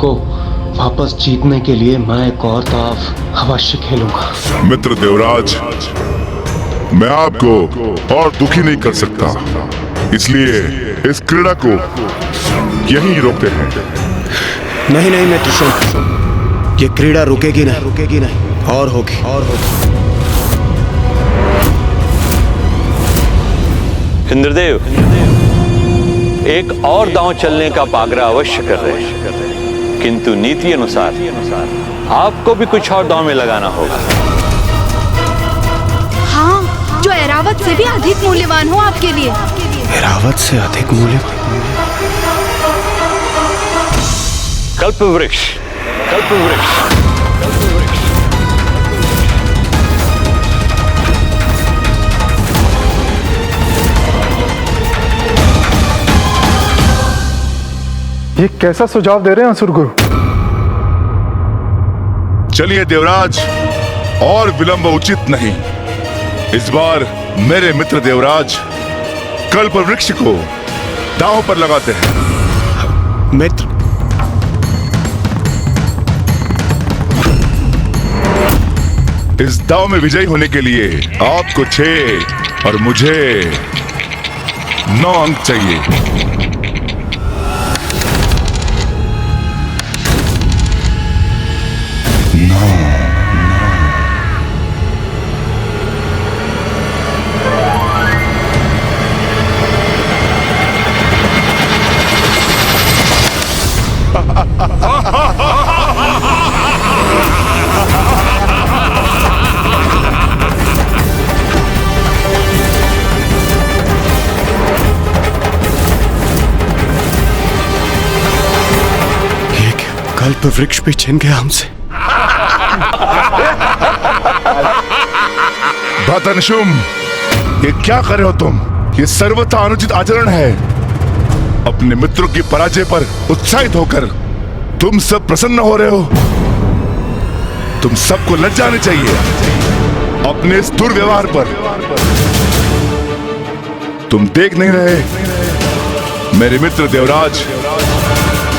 को वापस जीतने के लिए मैं एक और दाव अवश्य खेलूंगा। मित्र देवराज, मैं आपको और दुखी नहीं कर सकता, इसलिए इस क्रीड़ा को यहीं रोकते हैं। नहीं नहीं मित्र शुंभ, ये क्रीड़ा रुकेगी नहीं और होगी। इंद्रदेव एक और दांव चलने का आग्रह अवश्य कर रहे हैं, किंतु नीति अनुसार आपको भी कुछ और दांव में लगाना होगा। हाँ, जो ऐरावत से भी अधिक मूल्यवान हो आपके लिए। ऐरावत से अधिक मूल्यवान? कल्पवृक्ष। ये कैसा सुझाव दे रहे हैं असुर गुरु? चलिए देवराज, और विलंब उचित नहीं। इस बार मेरे मित्र देवराज कल्प वृक्ष को दांव पर लगाते हैं। मित्र, इस दांव में विजयी होने के लिए आपको 6 और मुझे 9 अंक चाहिए। कल्प वृक्ष भी छिन गया हमसे। भतनशुम, ये क्या कर रहे हो तुम? ये सर्वथा अनुचित आचरण है। अपने मित्रों की पराजय पर उत्साहित होकर तुम सब प्रसन्न हो रहे हो। तुम सबको लज्जा आनी चाहिए अपने इस दुर्व्यवहार पर। तुम देख नहीं रहे मेरे मित्र देवराज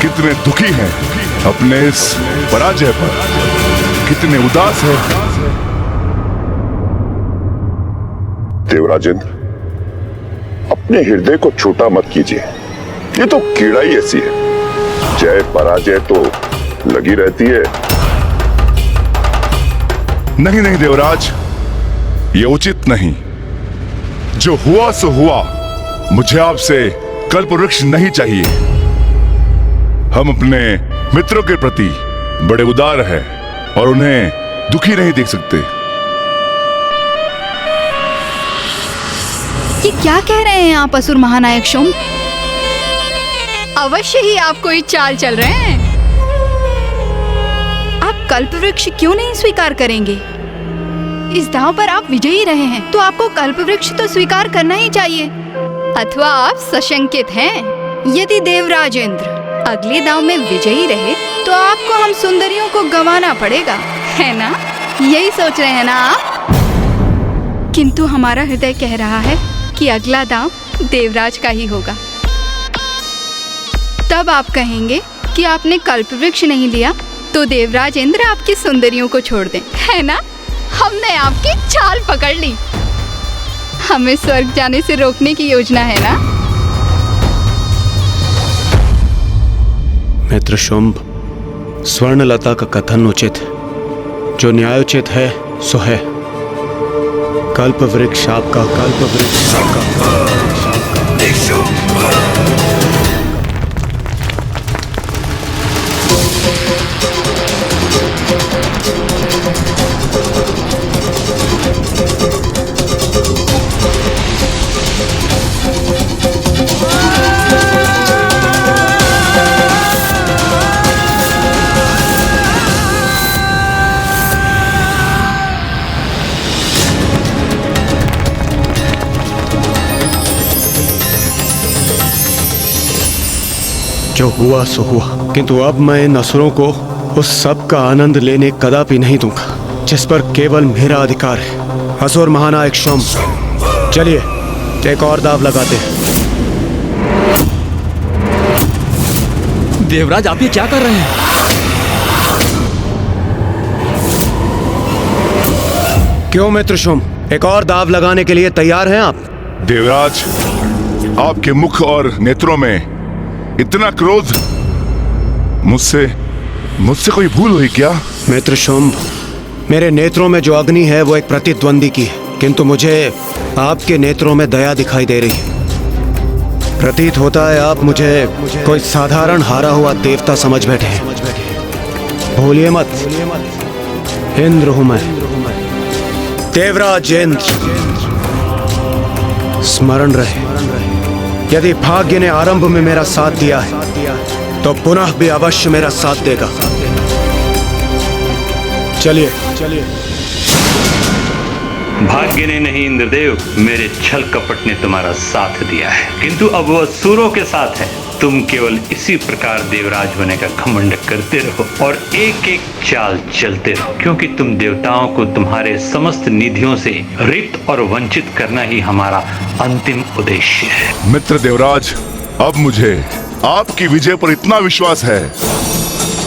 कितने दुखी हैं अपने इस पराजय पर, कितने उदास है। देवराजेंद्र, अपने हृदय को छोटा मत कीजिए। ये तो कीड़ा ही ऐसी है, जय पराजय तो लगी रहती है। नहीं देवराज, ये उचित नहीं। जो हुआ सो हुआ। मुझे आपसे कल्पवृक्ष नहीं चाहिए। हम अपने मित्रों के प्रति बड़े उदार हैं और उन्हें दुखी नहीं देख सकते। ये क्या कह रहे हैं आप असुर महानायक शुंभ? अवश्य ही आप कोई चाल चल रहे हैं। आप कल्पवृक्ष क्यों नहीं स्वीकार करेंगे? इस दांव पर आप विजयी रहे हैं, तो आपको कल्पवृक्ष तो स्वीकार करना ही चाहिए। अथवा आप सशंकित हैं? यदि देवराजेंद्र अगले दांव में विजयी रहे तो आपको हम सुंदरियों को गंवाना पड़ेगा, है ना? यही सोच रहे हैं ना आप? किंतु हमारा हृदय कह रहा है कि अगला दांव देवराज का ही होगा। तब आप कहेंगे कि आपने कल्पवृक्ष नहीं लिया तो देवराज इंद्र आपकी सुंदरियों को छोड़ दें, है ना? हमने आपकी चाल पकड़ ली। हमें स्वर्ग जाने से रोकने की योजना है ना? मित्र शुंभ, स्वर्णलता का कथन उचित है। जो न्यायोचित है सो है। कल्पवृक्ष आपका, कल्पवृक्ष आपका। जो हुआ सो हुआ, किंतु अब मैं इन असुरों को उस सब का आनंद लेने कदापि नहीं दूंगा जिस पर केवल मेरा अधिकार है। असुर महानायक शुंभ, चलिए एक और दाव लगाते हैं। देवराज आप ये क्या कर रहे हैं? क्यों मित्र शुम, एक और दाव लगाने के लिए तैयार हैं आप? देवराज, आपके मुख और नेत्रों में इतना क्रोध, मुझसे कोई भूल हुई क्या? मित्र शुंभ, मेरे नेत्रों में जो अग्नि है वो एक प्रतिद्वंदी की है, किंतु मुझे आपके नेत्रों में दया दिखाई दे रही है। प्रतीत होता है आप मुझे कोई साधारण हारा हुआ देवता समझ बैठे हैं। भूलिए मत, इंद्र हूं मैं, देवराज इंद्र। स्मरण रहे, यदि भाग्य ने आरंभ में मेरा साथ दिया है तो पुनः भी अवश्य मेरा साथ देगा। चलिए चलिए। भाग्य ने नहीं इंद्रदेव, मेरे छल कपट ने तुम्हारा साथ दिया है, किंतु अब वो असुरों के साथ है। तुम केवल इसी प्रकार देवराज होने का घमंड करते रहो और एक एक चाल चलते रहो, क्योंकि तुम देवताओं को तुम्हारे समस्त निधियों से रिक्त और वंचित करना ही हमारा अंतिम उद्देश्य है। मित्र देवराज, अब मुझे आपकी विजय पर इतना विश्वास है,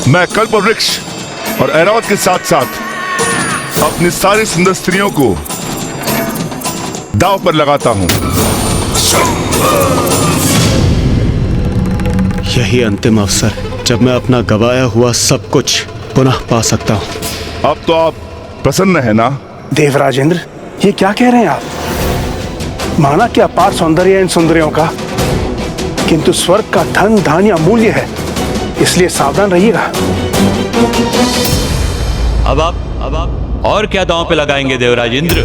मैं कल्पवृक्ष और ऐरावत के साथ साथ अपनी सारी सुंदर स्त्रियों को दांव पर लगाता हूं। यही अंतिम अवसर है जब मैं अपना गवाया हुआ सब कुछ पुनः पा सकता हूं। अब तो आप प्रसन्न है ना? देवराजेंद्र, ये क्या कह रहे हैं आप? माना कि अपार सौंदर्य इन सुंदरियों का, किंतु स्वर्ग का धन धान्य अमूल्य है, इसलिए सावधान रहिएगा। अब आप और क्या दांव पे लगाएंगे देवराज इंद्र?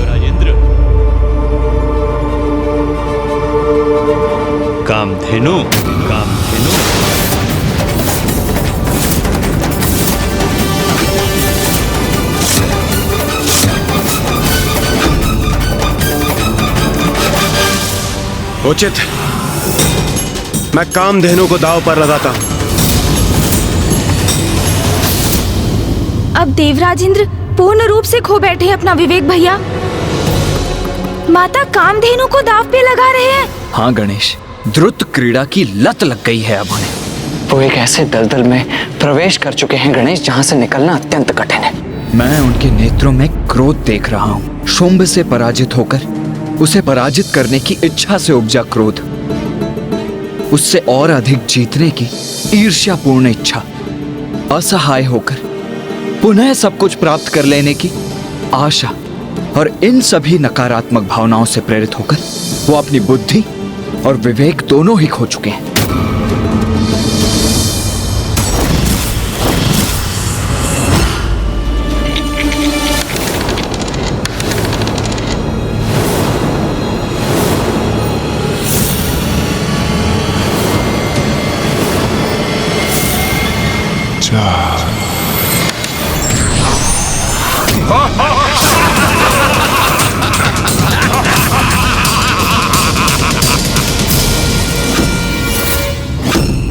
कामधेनु, कामधेनु। उचित, मैं कामधेनु को दांव पर लगाता हूं। अब देवराज इंद्र पूर्ण रूप से खो बैठे हैं अपना विवेक भैया। माता कामधेनु को दांव पे लगा रहे हैं। हाँ गणेश, द्रुत क्रीड़ा की लत लग गई है अब उन्हें। वो एक ऐसे दलदल में प्रवेश कर चुके हैं गणेश, जहाँ से निकलना अत्यंत कठिन है। मैं उनके नेत्रों में क्रोध देख रहा हूँ। शुंभ से पराजित होकर उसे पराजित करने की इच्छा से उपजा क्रोध, उससे और अधिक जीतने की ईर्ष्यापूर्ण इच्छा, असहाय होकर पुनः सब कुछ प्राप्त कर लेने की आशा, और इन सभी नकारात्मक भावनाओं से प्रेरित होकर वो अपनी बुद्धि और विवेक दोनों ही खो चुके हैं।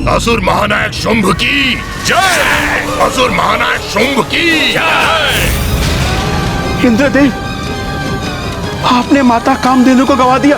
असुर महानायक शुंभ की जय! असुर महानायक शुंभ की जय! इंद्रदेव, आपने माता कामधेनु को गवा दिया।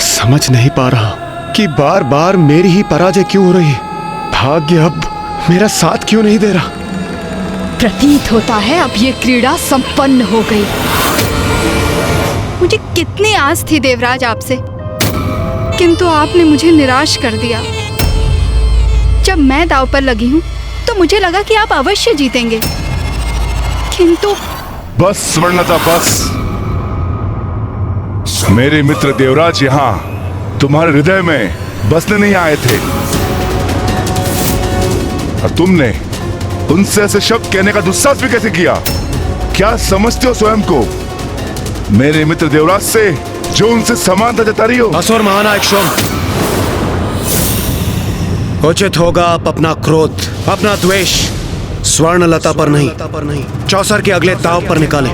समझ नहीं पा रहा कि बार बार मेरी ही पराजय क्यों हो रही है। भाग्य अब मेरा साथ क्यों नहीं दे रहा। प्रतीत होता है अब ये क्रीड़ा संपन्न हो गई। मुझे कितनी आस थी देवराज आपसे, किंतु आपने मुझे निराश कर दिया। जब मैं दांव पर लगी हूँ तो मुझे लगा कि आप अवश्य जीतेंगे, किंतु बस स्वर्णता, बस। मेरे मित्र देवराज यहाँ तुम्हारे हृदय में बसने नहीं आए थे, और तुमने उनसे ऐसे शब्द कहने का दुस्साहस भी कैसे किया? क्या समझते हो स्वयं को मेरे मित्र देवराज से, जो उनसे समानता जता रही हो? असुर महानायक शुंभ, उचित होगा आप अपना क्रोध, अपना द्वेष स्वर्णलता पर नहीं, चौसर के अगले दांव पर निकालें।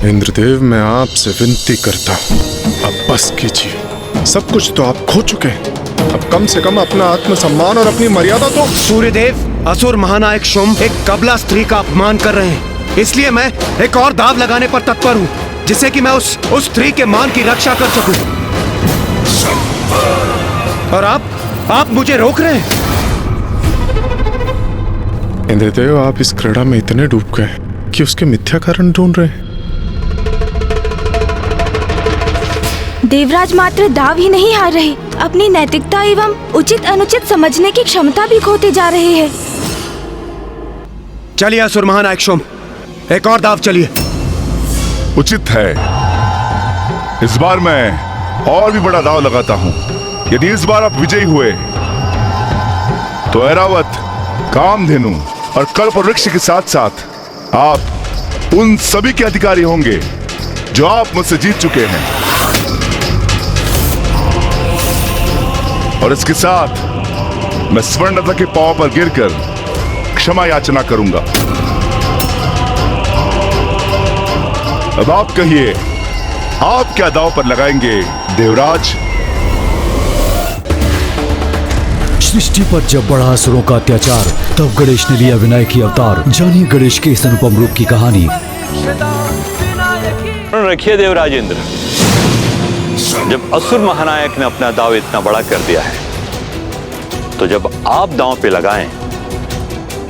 इंद्रदेव, मैं आपसे विनती करता हूँ, अब बस कीजिए। सब कुछ तो आप खो चुके हैं, अब कम से कम अपना आत्मसम्मान और अपनी मर्यादा तो। सूर्यदेव, असुर महानायक शुंभ एक कबला स्त्री का अपमान कर रहे हैं, इसलिए मैं एक और दाव लगाने पर तत्पर हूँ, जिससे कि मैं उस स्त्री के मान की रक्षा कर सकूं। और आप मुझे रोक रहे हैं। इंद्रदेव, आप इस क्रीड़ा में इतने डूब गए कि उसके मिथ्या कारण ढूंढ रहे हैं। देवराज मात्र दाव ही नहीं हार रहे, अपनी नैतिकता एवं उचित अनुचित समझने की क्षमता भी खोते जा रहे हैं। चलिए असुर महानायक शुंभ, एक और दाव चलिए। उचित है। इस बार मैं और भी बड़ा दाव लगाता हूं। यदि इस बार आप विजयी हुए तो ऐरावत, कामधेनु और कल्प वृक्ष के साथ साथ आप उन सभी के अधिकारी होंगे जो आप मुझसे जीत चुके हैं। और इसके साथ मैं स्वर्णलता के पांव पर गिरकर क्षमा याचना करूंगा। अब आप कहिए, आप क्या दांव पर लगाएंगे देवराज? सृष्टि पर जब बढ़ा असुरों का अत्याचार, तब गणेश ने लिया विनायक की अवतार। जानिए गणेश के इस अनुपम रूप की कहानी। रखिए देवराज इंद्र, जब असुर महानायक ने अपना दाव इतना बड़ा कर दिया है, तो जब आप दांव पे लगाएं,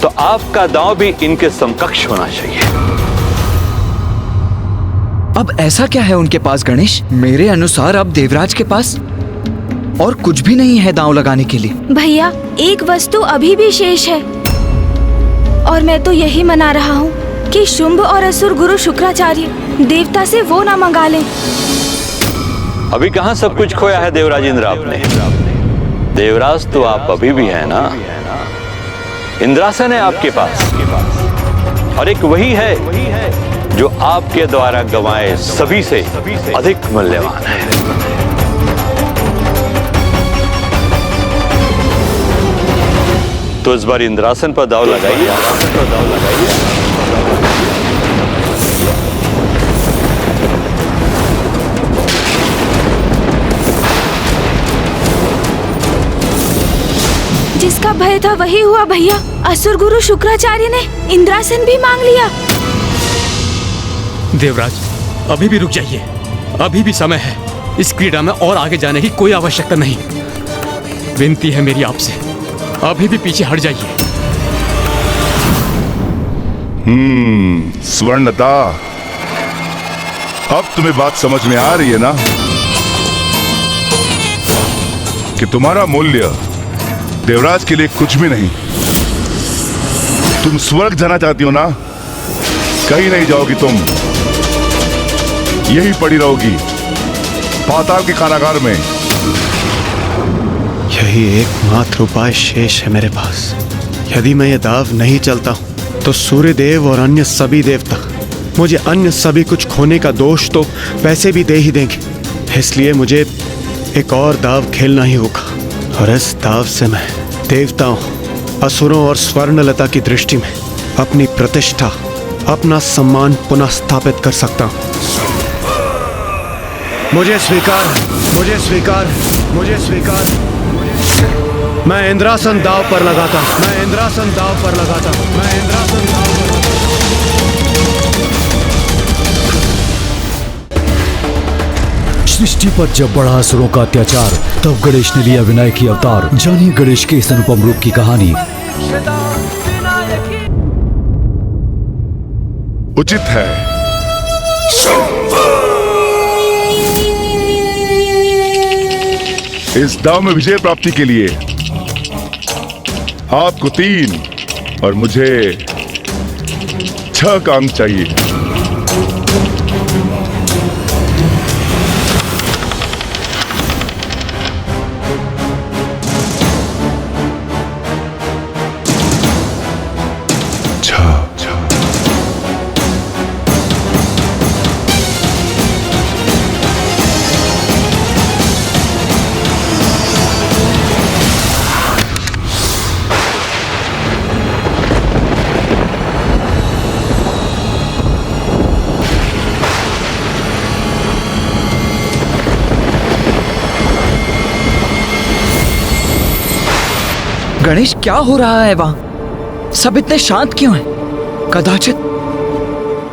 तो आपका दांव भी इनके समकक्ष होना चाहिए। अब ऐसा क्या है उनके पास गणेश? मेरे अनुसार अब देवराज के पास और कुछ भी नहीं है दांव लगाने के लिए। भैया, एक वस्तु अभी भी शेष है, और मैं तो यही मना रहा हूँ कि शुंभ और असुर गुरु शुक्राचार्य देवता से वो ना मंगा ले। अभी कहां सब कुछ खोया है देवराज इंद्र आपने? देवराज तो आप अभी भी हैं ना। इंद्रासन है आपके पास, और एक वही है जो आपके द्वारा गंवाए सभी से अधिक मूल्यवान है। तो इस बार इंद्रासन पर दाव लगाइए। जिसका भय था वही हुआ भैया। असुर गुरु शुक्राचार्य ने इंद्रासन भी मांग लिया। देवराज, अभी भी रुक जाइए, अभी भी समय है। इस क्रीड़ा में और आगे जाने की कोई आवश्यकता नहीं। विनती है मेरी आपसे, अभी भी पीछे हट जाइए। स्वर्णलता, अब तुम्हें बात समझ में आ रही है ना कि तुम्हारा मूल्य देवराज के लिए कुछ भी नहीं। तुम स्वर्ग जाना चाहती हो ना? कहीं नहीं जाओगी तुम, यही पड़ी रहोगी पाताल के कारागार में। यही एकमात्र उपाय शेष है मेरे पास। यदि मैं ये दाव नहीं चलता हूं, तो सूर्यदेव और अन्य सभी देवता मुझे अन्य सभी कुछ खोने का दोष तो वैसे भी दे ही देंगे। इसलिए मुझे एक और दाव खेलना ही होगा, और इस दाव से मैं देवताओं, असुरों और स्वर्णलता की दृष्टि में अपनी प्रतिष्ठा, अपना सम्मान पुनः स्थापित कर सकता हूं। मुझे स्वीकार, मुझे स्वीकार, मुझे स्वीकार। मैं इंद्रासन दाव पर लगाता हूं, मैं इंद्रासन दाव पर लगाता हूं, मैं इंद्रासन दाव पर लगाता हूं। सृष्टि पर जब बढ़ा असुरों का अत्याचार, तब गणेश ने लिया विनायक की अवतार। जानिए गणेश के इस अनुपम रूप की कहानी। उचित है। इस दाव में विजय प्राप्ति के लिए आपको 3 और मुझे 6 का अंक चाहिए। गणेश, क्या हो रहा है वहाँ? सब इतने शांत क्यों हैं? कदाचित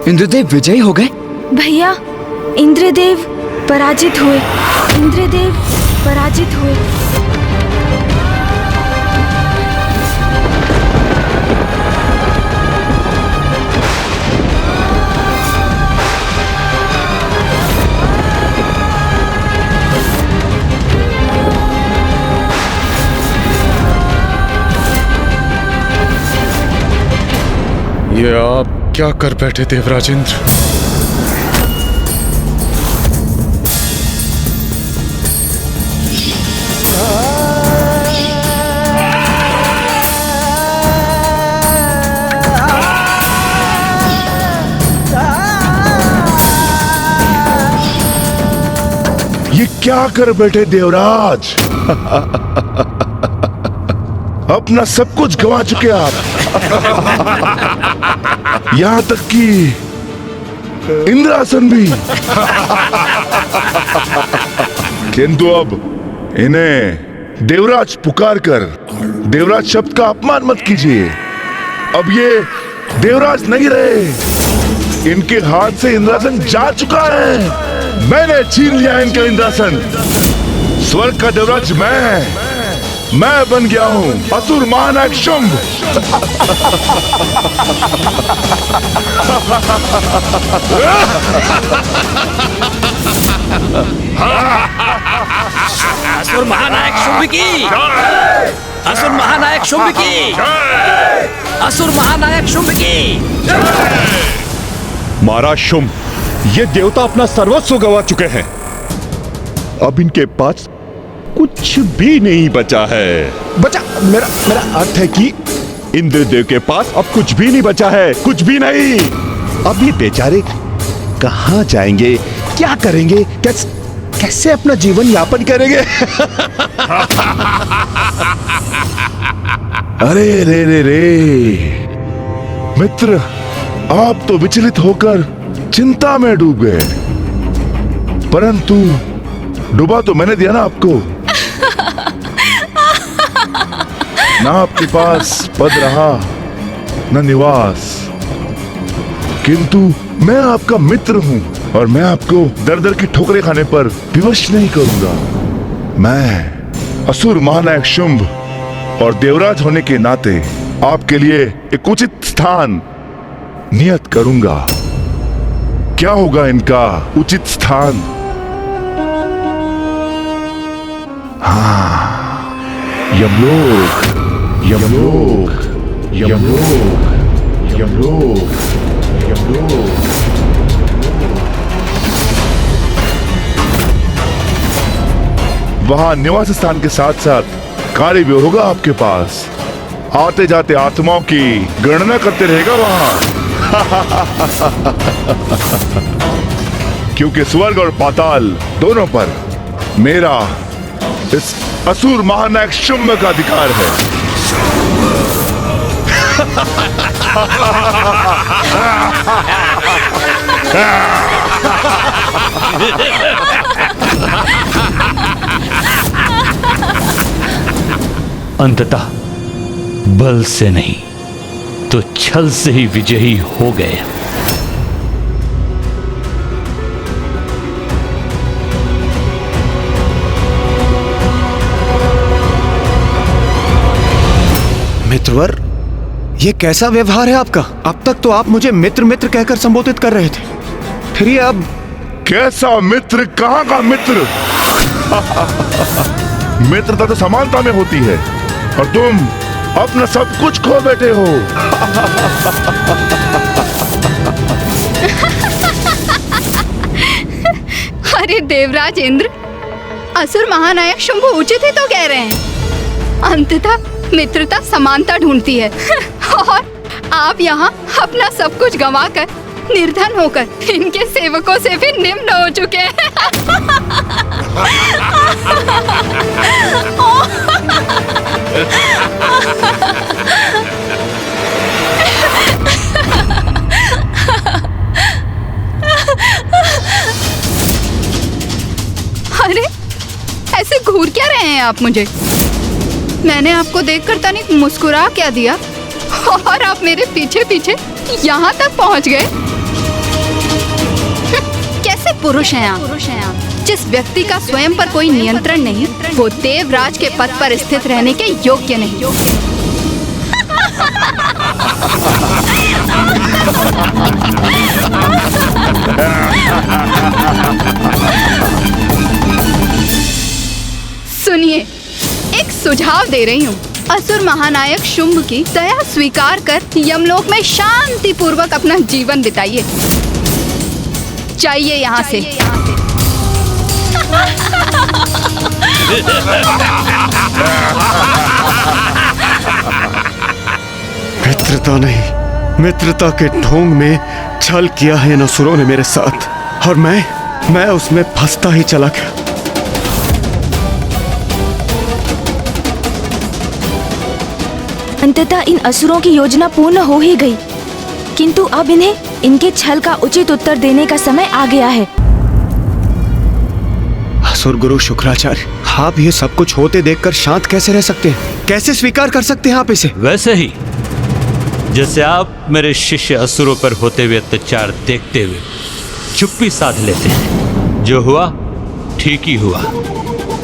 इंद्रदेव विजयी हो गए? भैया, इंद्रदेव पराजित हुए। इंद्रदेव पराजित हुए। ये आप क्या कर बैठे देवराज इंद्र? ये क्या कर बैठे देवराज? अपना सब कुछ गंवा चुके आप। यहां तक कि इंद्रासन भी। किंतु अब इन्हें देवराज पुकार कर देवराज शब्द का अपमान मत कीजिए। अब ये देवराज नहीं रहे। इनके हाथ से इंद्रासन जा चुका है। मैंने छीन लिया इनका इंद्रासन। स्वर्ग का देवराज मैं बन गया हूं, असुर महानायक शुंभ। असुर महानायक शुंभ की, असुर महानायक शुंभ की, असुर महानायक शुंभ की। महाराज शुंभ, ये देवता अपना सर्वस्व गंवा चुके हैं। अब इनके पास कुछ भी नहीं बचा है। मेरा अर्थ है कि इंद्रदेव के पास अब कुछ भी नहीं बचा है, कुछ भी नहीं। अब ये बेचारे कहां जाएंगे, क्या करेंगे, कैसे अपना जीवन यापन करेंगे? अरे रे मित्र, आप तो विचलित होकर चिंता में डूब गए, परंतु डूबा तो मैंने दिया ना आपको। ना आपके पास पद रहा न निवास, किंतु मैं आपका मित्र हूं और मैं आपको दर दर की ठोकरें खाने पर विवश नहीं करूंगा। मैं असुर महानायक शुंभ और देवराज होने के नाते आपके लिए एक उचित स्थान नियत करूंगा। क्या होगा इनका उचित स्थान? हाँ, यमलोक, यमलोक, यमलोक, यमलोक, यमलोक। वहां निवास स्थान के साथ साथ कार्य भी होगा आपके पास। आते जाते आत्माओं की गणना करते रहेगा वहां। क्योंकि स्वर्ग और पाताल दोनों पर मेरा इस असुर महानायक शुंभ का अधिकार है। अंततः बल से नहीं तो छल से ही विजयी हो गए। मित्रवर, ये कैसा व्यवहार है आपका? अब तक तो आप मुझे मित्र मित्र कहकर संबोधित कर रहे थे, फिर ये अब कैसा मित्र? कहां का मित्र? मित्रता तो समानता में होती है और तुम अपना सब कुछ खो बैठे हो। अरे देवराज इंद्र, असुर महानायक शुंभ उचित ही तो कह रहे हैं। अंततः मित्रता समानता ढूंढती है और आप यहाँ अपना सब कुछ गंवाकर निर्धन होकर इनके सेवकों से भी निम्न हो चुके हैं। अरे ऐसे घूर क्या रहे हैं आप मुझे? मैंने आपको देखकर तनिक मुस्कुरा क्या दिया और आप मेरे पीछे पीछे यहाँ तक पहुँच गए। कैसे पुरुष हैं आप? जिस व्यक्ति का स्वयं पर कोई नियंत्रण नहीं, वो देवराज के पद पर स्थित रहने के योग्य नहीं। सुनिए, एक सुझाव दे रही हूँ। असुर महानायक शुंभ की दया स्वीकार कर यमलोक में शांति पूर्वक अपना जीवन बिताइए। जाइए यहाँ से। मित्रता नहीं, मित्रता के ढोंग में छल किया है इन असुरों ने मेरे साथ, और मैं उसमें फंसता ही चला गया। अंततः इन असुरों की योजना पूर्ण हो ही गई, किंतु अब इन्हें इनके छल का उचित उत्तर देने का समय आ गया है। असुर गुरु शुक्राचार्य, आप ये सब कुछ होते देखकर शांत कैसे रह सकते हैं? कैसे स्वीकार कर सकते हैं आप इसे? वैसे ही जैसे आप मेरे शिष्य असुरों पर होते हुए अत्याचार देखते हुए चुप्पी साध लेते हैं। जो हुआ ठीक ही हुआ।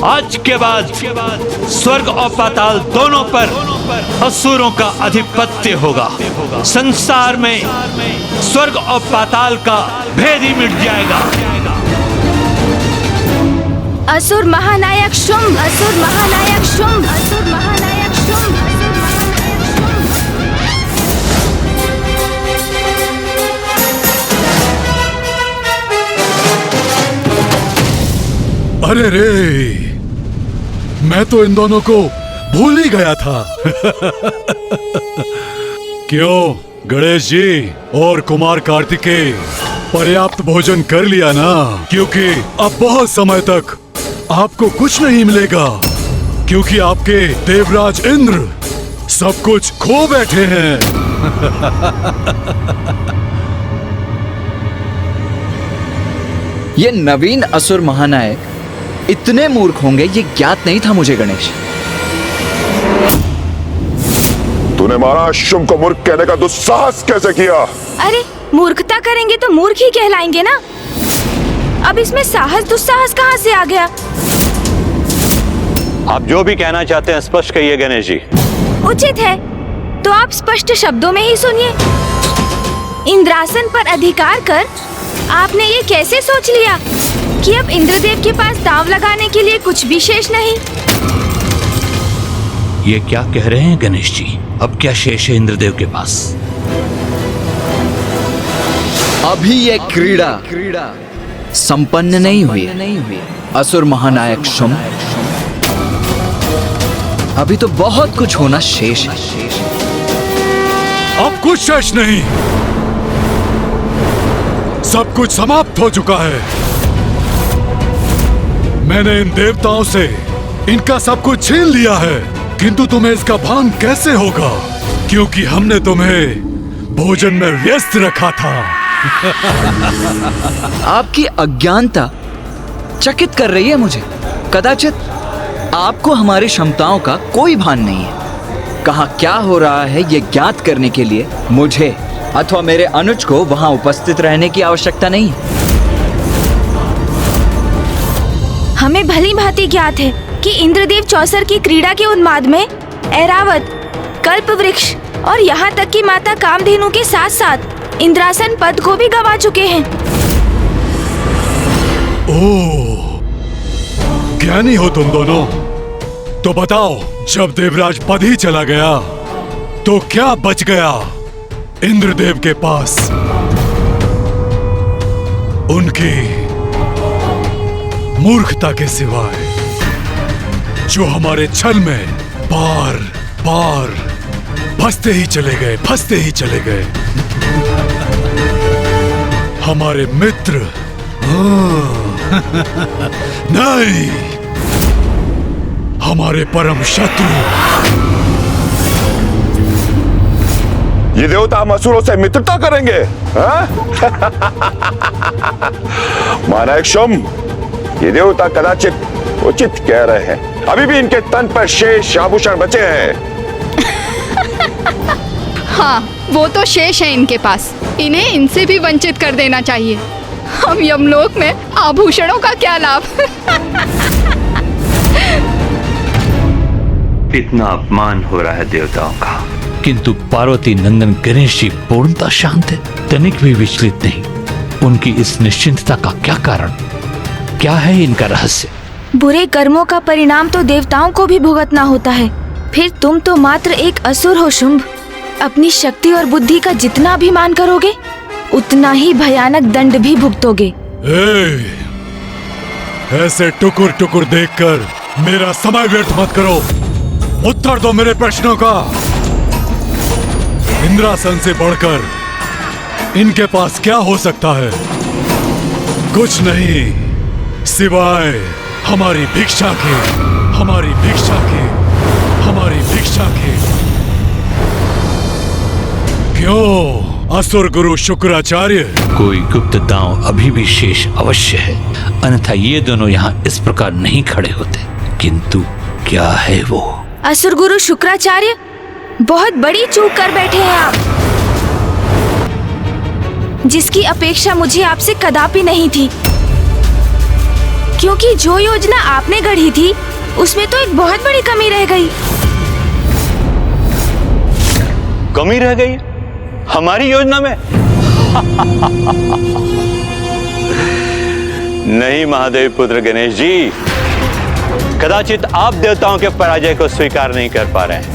आज के बाद स्वर्ग और पाताल दोनों पर असुरों का आधिपत्य होगा। संसार में स्वर्ग और पाताल का भेद ही मिट जाएगा। असुर महानायक शुंभ, असुर महानायक शुंभ, असुर महानायक शुंभ। अरे रे, मैं तो इन दोनों को भूल ही गया था। क्यों गणेश जी और कुमार कार्तिकेय, पर्याप्त भोजन कर लिया ना? क्योंकि अब बहुत समय तक आपको कुछ नहीं मिलेगा, क्योंकि आपके देवराज इंद्र सब कुछ खो बैठे हैं। ये नवीन असुर महानायक इतने मूर्ख होंगे ये ज्ञात नहीं था मुझे गणेश। तूने महाराज शुंभ को मूर्ख कहने का दुस्साहस कैसे किया? अरे मूर्खता करेंगे तो मूर्ख ही कहलाएंगे ना। अब इसमें साहस दुस्साहस कहाँ से आ गया? आप जो भी कहना चाहते हैं स्पष्ट कहिए गणेश जी। उचित है तो आप स्पष्ट शब्दों में ही सुनिए। इंद्रासन पर अधिकार कर आपने ये कैसे सोच लिया कि अब इंद्रदेव के पास दांव लगाने के लिए कुछ भी शेष नहीं? ये क्या कह रहे हैं गणेश जी? अब क्या शेष है इंद्रदेव के पास? अभी ये क्रीड़ा संपन्न नहीं हुई। असुर महानायक शुंभ, अभी तो बहुत कुछ होना शेष है। अब कुछ शेष नहीं, सब कुछ समाप्त हो चुका है। मैंने इन देवताओं से इनका सब कुछ छीन लिया है, किंतु तुम्हें इसका भान कैसे होगा? क्योंकि हमने तुम्हें भोजन में व्यस्त रखा था। आपकी अज्ञानता चकित कर रही है मुझे। कदाचित आपको हमारी क्षमताओं का कोई भान नहीं है। कहाँ क्या हो रहा है ये ज्ञात करने के लिए मुझे अथवा मेरे अनुज को वहां उपस्थित रहने की आवश्यकता नहीं है। हमें भली भांति ज्ञात है कि इंद्रदेव चौसर की क्रीड़ा के उन्माद में ऐरावत, कल्प वृक्ष और यहाँ तक कि माता कामधेनु के साथ साथ इंद्रासन पद को भी गवा चुके हैं। ओह, ज्ञानी हो तुम दोनों। तो बताओ, जब देवराज पद ही चला गया तो क्या बच गया इंद्रदेव के पास? उनकी मूर्खता के सिवाय, जो हमारे छल में बार बार फंसते ही चले गए। हमारे मित्र नहीं, हमारे परम शत्रु। ये देवता हम असुरों से मित्रता करेंगे? महानायक शुंभ, ये देवता कदाचित उचित कह रहे हैं। अभी भी इनके तन पर शेष आभूषण बचे हैं। हाँ, वो तो शेष है इनके पास। इन्हें इनसे भी वंचित कर देना चाहिए। हम यमलोक में आभूषणों का क्या लाभ। इतना अपमान हो रहा है देवताओं का, किंतु पार्वती नंदन गणेश जी पूर्णतः शांत है, तनिक भी विचलित नहीं। उनकी इस निश्चिंतता का क्या कारण, क्या है इनका रहस्य? बुरे कर्मों का परिणाम तो देवताओं को भी भुगतना होता है। फिर तुम तो मात्र एक असुर हो शुंभ। अपनी शक्ति और बुद्धि का जितना अभिमान करोगे, उतना ही भयानक दंड भी भुगतोगे। ऐसे टुकुर टुकुर देखकर मेरा समय व्यर्थ मत करो। उत्तर दो मेरे प्रश्नों का। इंद्रासन से बढ़कर इनके पास क्या हो सकता है? कुछ नहीं, सिवाय हमारी भिक्षा के, हमारी भिक्षा के, हमारी भिक्षा के। क्यों असुर गुरु शुक्राचार्य? कोई गुप्त दांव अभी भी शेष अवश्य है, अन्यथा ये दोनों यहाँ इस प्रकार नहीं खड़े होते। किंतु क्या है वो? असुर गुरु शुक्राचार्य, बहुत बड़ी चूक कर बैठे हैं आप, जिसकी अपेक्षा मुझे आपसे कदापि नहीं थी। क्योंकि जो योजना आपने गढ़ी थी, उसमें तो एक बहुत बड़ी कमी रह गई। कमी रह गई हमारी योजना में? नहीं महादेव पुत्र गणेश जी, कदाचित आप देवताओं के पराजय को स्वीकार नहीं कर पा रहे हैं।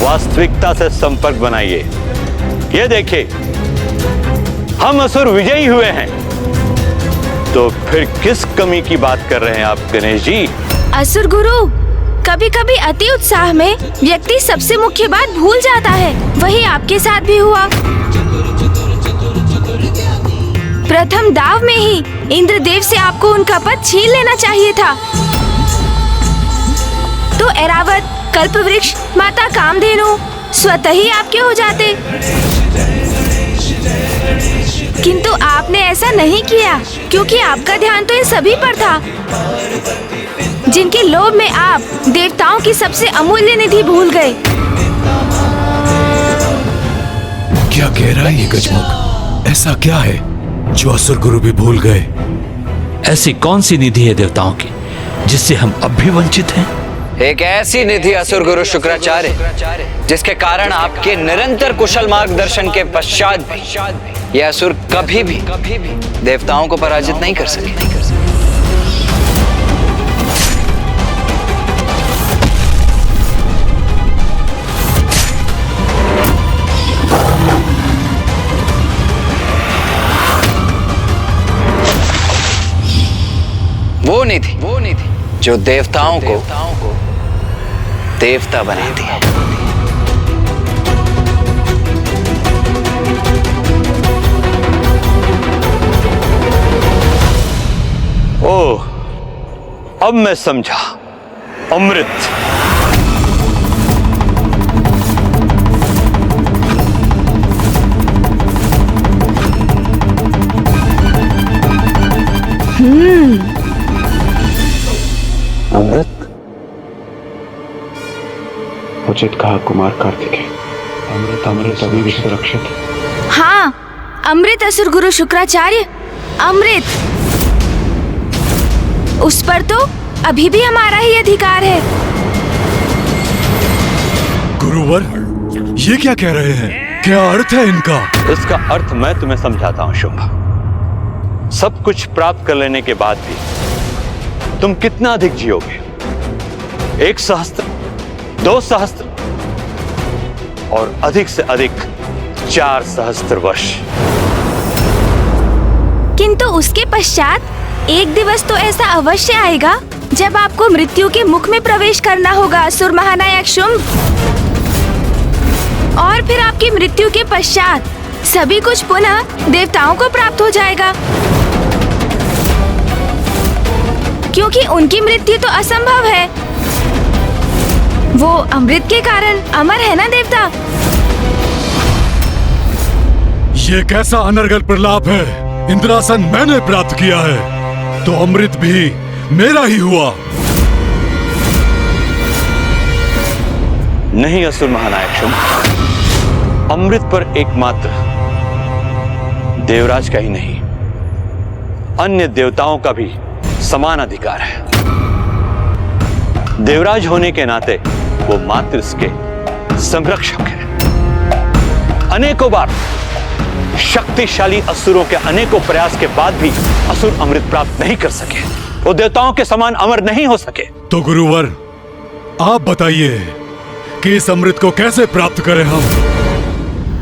वास्तविकता से संपर्क बनाइए। ये देखिए, हम असुर विजयी हुए हैं, तो फिर किस कमी की बात कर रहे हैं आप गणेश जी? असुर गुरु, कभी कभी अति उत्साह में व्यक्ति सबसे मुख्य बात भूल जाता है। वही आपके साथ भी हुआ। प्रथम दाव में ही इंद्रदेव से आपको उनका पद छीन लेना चाहिए था, तो ऐरावत, कल्पवृक्ष, माता कामधेनु स्वतः ही आपके हो जाते। किंतु आपने ऐसा नहीं किया, क्योंकि आपका ध्यान तो इन सभी पर था, जिनके लोभ में आप देवताओं की सबसे अमूल्य निधि भूल गए। क्या कह रहा है ये गजमुख? ऐसा क्या है जो असुर गुरु भी भूल गए? ऐसी कौन सी निधि है देवताओं की जिससे हम अब भी वंचित हैं? एक ऐसी निधि असुर गुरु शुक्राचार्य, जिसके कारण आपके निरंतर कुशल मार्गदर्शन के पश्चात भी यह असुर कभी भी देवताओं को पराजित नहीं कर सके। वो निधि जो देवताओं को देवता बनाती है। ओह, अब मैं समझा। अमृत। अमृत? उचित कहा कुमार कार्तिकेय। अमृत अभी भी सुरक्षित है। हाँ, अमृत असुर गुरु शुक्राचार्य, अमृत। उस पर तो अभी भी हमारा ही अधिकार है। गुरुवर, ये क्या कह रहे हैं? क्या अर्थ है इनका? इसका अर्थ मैं तुम्हें समझाता हूं शुंभ। सब कुछ प्राप्त कर लेने के बाद भी तुम कितना अधिक जियोगे? 1 सहस्त्र, 2 सहस्त्र और अधिक से अधिक 4 सहस्त्र वर्ष। किंतु उसके पश्चात एक दिवस तो ऐसा अवश्य आएगा जब आपको मृत्यु के मुख में प्रवेश करना होगा असुर महानायक शुंभ। और फिर आपकी मृत्यु के पश्चात सभी कुछ पुनः देवताओं को प्राप्त हो जाएगा, क्योंकि उनकी मृत्यु तो असंभव है। वो अमृत के कारण अमर है ना देवता। ये कैसा अनर्गल प्रलाप है? इंद्रासन मैंने प्राप्त किया है, तो अमृत भी मेरा ही हुआ। नहीं असुर महानायक शुंभ, अमृत पर एकमात्र देवराज का ही नहीं, अन्य देवताओं का भी समान अधिकार है। देवराज होने के नाते वो मात्र इसके संरक्षक है। अनेकों बार शक्तिशाली असुरों के अनेकों प्रयास के बाद भी असुर अमृत प्राप्त नहीं कर सके, वो देवताओं के समान अमर नहीं हो सके। तो गुरुवर, आप बताइए कि इस अमृत को कैसे प्राप्त करें हम?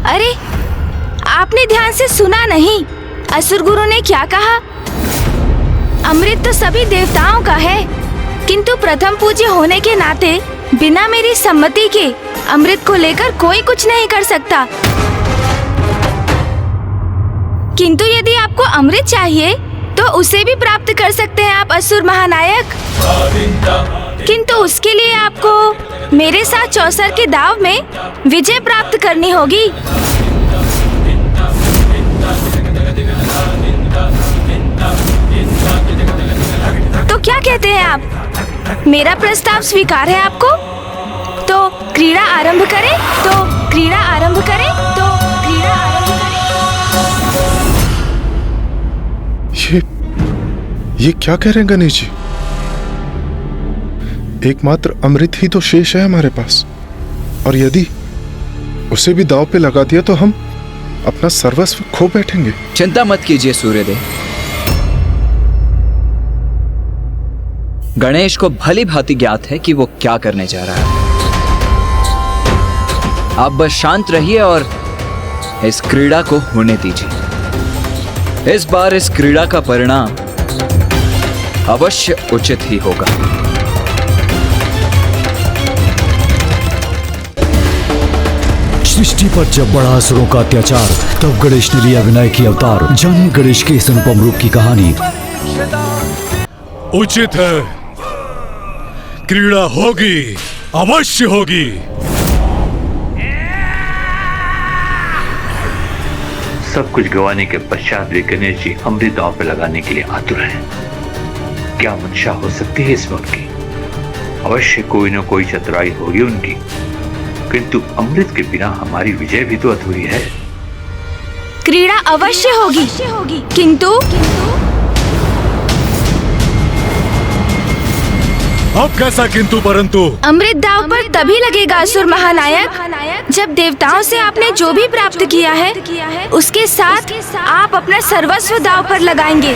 अरे, आपने ध्यान से सुना नहीं? असुर गुरु ने क्या कहा? अमृत तो सभी देवताओं का है, किंतु प्रथम पूज्य होने के नाते बिना मेरी सम्मति के अमृत को लेकर कोई कुछ नहीं कर सकता। किंतु यदि आपको अमृत चाहिए तो उसे भी प्राप्त कर सकते हैं आप असुर महानायक। किंतु उसके लिए आपको मेरे साथ चौसर के दाव में विजय प्राप्त करनी होगी। तो क्या कहते हैं आप? मेरा प्रस्ताव स्वीकार है आपको? तो क्रीड़ा आरंभ करें, तो क्रीड़ा आरंभ करें, तो क्रीड़ा आरंभ करें। ये क्या कह रहे हैं गणेश जी? एकमात्र अमृत ही तो शेष है हमारे पास, और यदि उसे भी दांव पे लगा दिया तो हम अपना सर्वस्व खो बैठेंगे। चिंता मत कीजिए सूर्यदेव, गणेश को भली भांति ज्ञात है कि वो क्या करने जा रहा है। आप बस शांत रहिए और इस क्रीड़ा को होने दीजिए। इस बार इस क्रीड़ा का परिणाम अवश्य उचित ही होगा। सृष्टि पर जब बढ़ा असुरों का अत्याचार, तब गणेश ने लिया विनायक की अवतार। जानिए गणेश के इस अनुपम रूप की कहानी। उचित है, क्रीड़ा होगी, अवश्य होगी। सब कुछ गंवाने के पश्चात भी गणेश जी अमृत दांव पे लगाने के लिए आतुर हैं। क्या मंशा हो सकती है इसमें उनकी? अवश्य कोई न कोई चतुराई होगी उनकी, किंतु अमृत के बिना हमारी विजय भी तो अधूरी है। क्रीड़ा अवश्य होगी, किंतु अब कैसा किंतु परंतु? अमृत दांव पर तभी लगेगा असुर महानायक जब देवताओं से आपने जो भी प्राप्त किया है उसके साथ आप अपना सर्वस्व दांव पर लगाएंगे।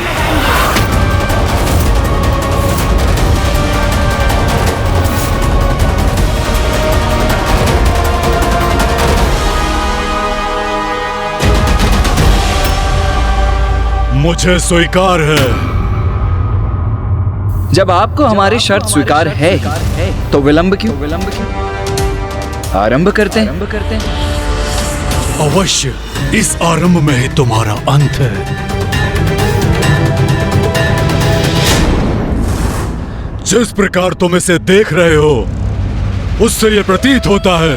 मुझे स्वीकार है। जब आपको हमारी शर्त स्वीकार है तो विलंब क्यों? आरंभ करते हैं। अवश्य, इस आरंभ में ही तुम्हारा अंत है। जिस प्रकार तुम इसे देख रहे हो, उससे यह प्रतीत होता है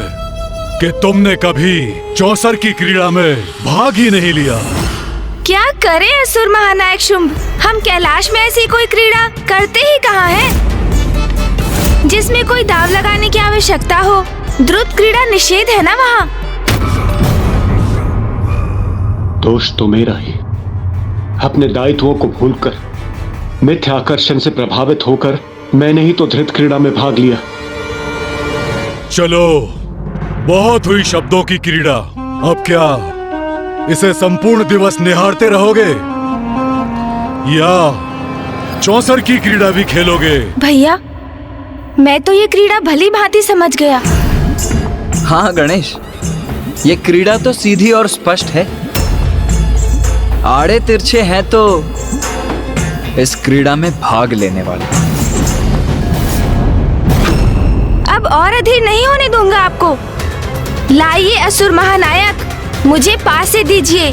कि तुमने कभी चौसर की क्रीड़ा में भाग ही नहीं लिया। क्या करें असुर महानायक शुंभ, हम कैलाश में ऐसी कोई क्रीड़ा करते ही कहाँ हैं जिसमें कोई दाव लगाने की आवश्यकता हो। द्रुत क्रीड़ा निषेध है ना वहाँ। दोष तो मेरा ही। अपने दायित्वों को भूलकर, मिथ्या आकर्षण से प्रभावित होकर मैंने ही तो धृत क्रीड़ा में भाग लिया। चलो, बहुत हुई शब्दों की क्रीड़ा। अब क्या इसे संपूर्ण दिवस निहारते रहोगे या चौसर की क्रीड़ा भी खेलोगे? भैया, मैं तो ये क्रीड़ा भली भांति समझ गया। हाँ गणेश, ये क्रीड़ा तो सीधी और स्पष्ट है। आड़े तिरछे हैं तो इस क्रीड़ा में भाग लेने वाले। अब और अधीर नहीं होने दूंगा आपको। लाइए असुर महानायक, मुझे पासे दीजिए।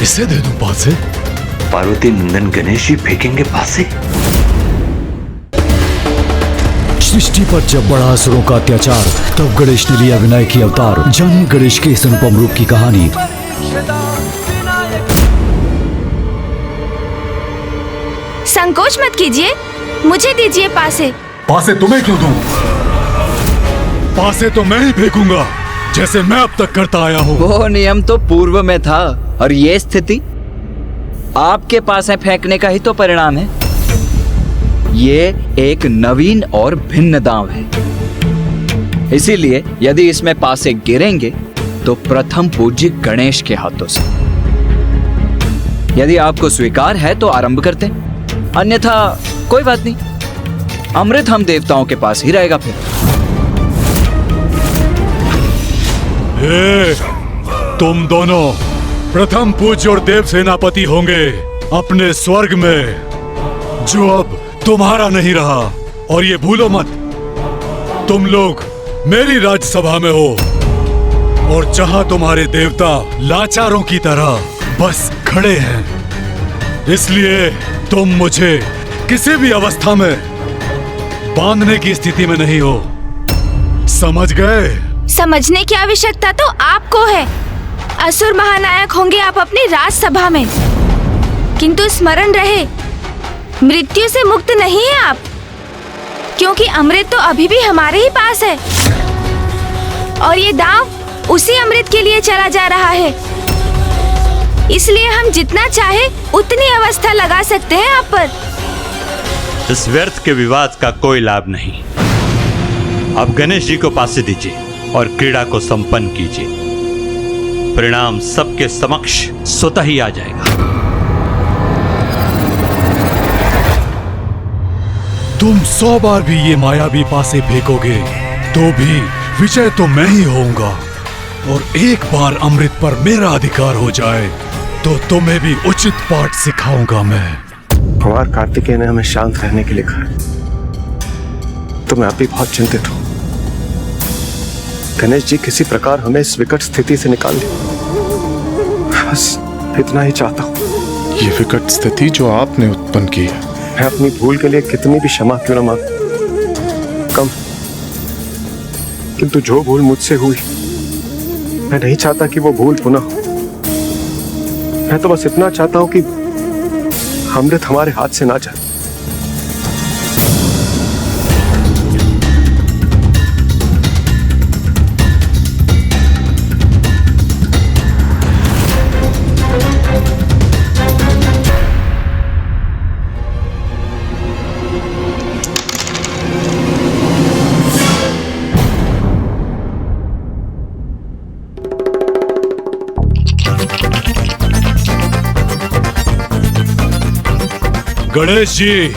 इसे दे दूं पासे? पार्वती नंदन गणेश जी फेंकेंगे पासे? सृष्टि पर जब बढ़ा असुरों का अत्याचार, तब गणेश ने लिया विनायक की अवतार। जानिए गणेश के इस अनुपम रूप की कहानी। संकोच मत कीजिए, मुझे दीजिए पासे। पासे तुम्हें क्यों दूं? पासे तो मैं ही फेंकूंगा, जैसे मैं अब तक करता आया हूँ। वो नियम तो पूर्व में था, और ये स्थिति आपके पास है फेंकने का ही तो परिणाम है। ये एक नवीन और भिन्न दांव है, इसीलिए यदि इसमें पासे गिरेंगे तो प्रथम पूज्य गणेश के हाथों से। यदि आपको स्वीकार है तो आरंभ करते, अन्यथा कोई बात नहीं, अमृत हम देवताओं के पास ही रहेगा फिर। तुम दोनों प्रथम पूज्य और देव सेनापति होंगे अपने स्वर्ग में, जो अब तुम्हारा नहीं रहा। और ये भूलो मत, तुम लोग मेरी राज्यसभा में हो, और जहां तुम्हारे देवता लाचारों की तरह बस खड़े हैं, इसलिए तुम मुझे किसी भी अवस्था में बांधने की स्थिति में नहीं हो। समझ गए? समझने की आवश्यकता तो आपको है। असुर महानायक होंगे आप अपनी राजसभा में, किंतु स्मरण रहे, मृत्यु से मुक्त नहीं है आप, क्योंकि अमृत तो अभी भी हमारे ही पास है, और ये दांव उसी अमृत के लिए चला जा रहा है। इसलिए हम जितना चाहे उतनी अवस्था लगा सकते हैं आप पर। इस व्यर्थ के विवाद का कोई लाभ नहीं। अब गणेश जी को पासे दीजिए और क्रीड़ा को संपन्न कीजिए। परिणाम सबके समक्ष स्वतः ही आ जाएगा। तुम 100 बार भी ये मायावी पासे फेंकोगे तो भी विजय तो मैं ही होऊंगा, और एक बार अमृत पर मेरा अधिकार हो जाए तो तुम्हें भी उचित पाठ सिखाऊंगा मैं। कुमार कार्तिकेय ने हमें शांत रहने के लिए कहा, तो मैं अभी बहुत चिंतित हूं। गणेश जी किसी प्रकार हमें इस विकट स्थिति से निकाल दे, बस इतना ही चाहता हूं। ये विकट स्थिति जो आपने उत्पन्न की है, मैं अपनी भूल के लिए कितनी भी क्षमा क्यों न मांग कम, किंतु जो भूल मुझसे हुई, मैं नहीं चाहता कि वो भूल पुनः हो। मैं तो बस इतना चाहता हूं कि अमृत हमारे हाथ से ना जाए। गणेश जी,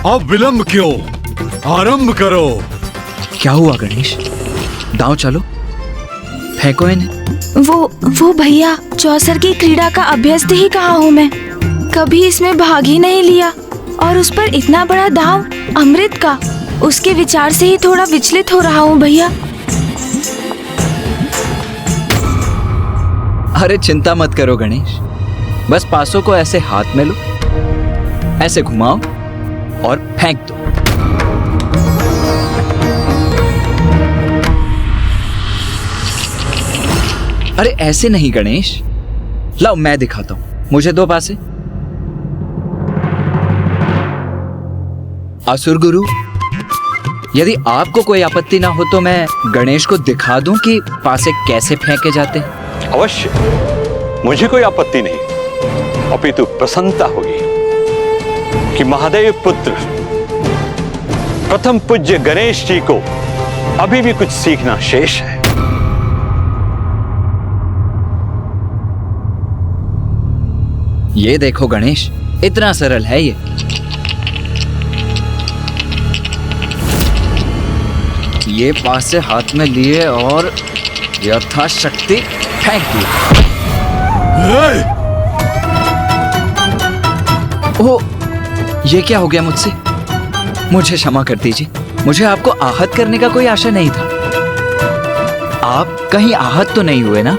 अब विलंब क्यों? आरंभ करो। क्या हुआ गणेश? दांव चलो, फेंको इन्हें। वो भैया, चौसर की क्रीड़ा का अभ्यस्त ही कहा हूँ मैं, कभी इसमें भाग ही नहीं लिया, और उस पर इतना बड़ा दांव अमृत का, उसके विचार से ही थोड़ा विचलित हो रहा हूँ भैया। अरे चिंता मत करो गणेश, बस पासों को ऐसे हाथ में लो, ऐसे घुमाओ और फेंक दो। अरे ऐसे नहीं गणेश, लाओ मैं दिखाता हूं, मुझे दो पासे। असुर गुरु, यदि आपको कोई आपत्ति ना हो तो मैं गणेश को दिखा दूं कि पासे कैसे फेंके जाते हैं। अवश्य, मुझे कोई आपत्ति नहीं, अपितु प्रसन्नता होगी कि महादेव पुत्र प्रथम पूज्य गणेश जी को अभी भी कुछ सीखना शेष है। ये देखो गणेश, इतना सरल है ये पास से हाथ में लिए और यथाशक्ति फेंक दिया। ओह, ये क्या हो गया मुझसे? मुझे क्षमा कर दीजिए, मुझे आपको आहत करने का कोई आशा नहीं था। आप कहीं आहत तो नहीं हुए ना?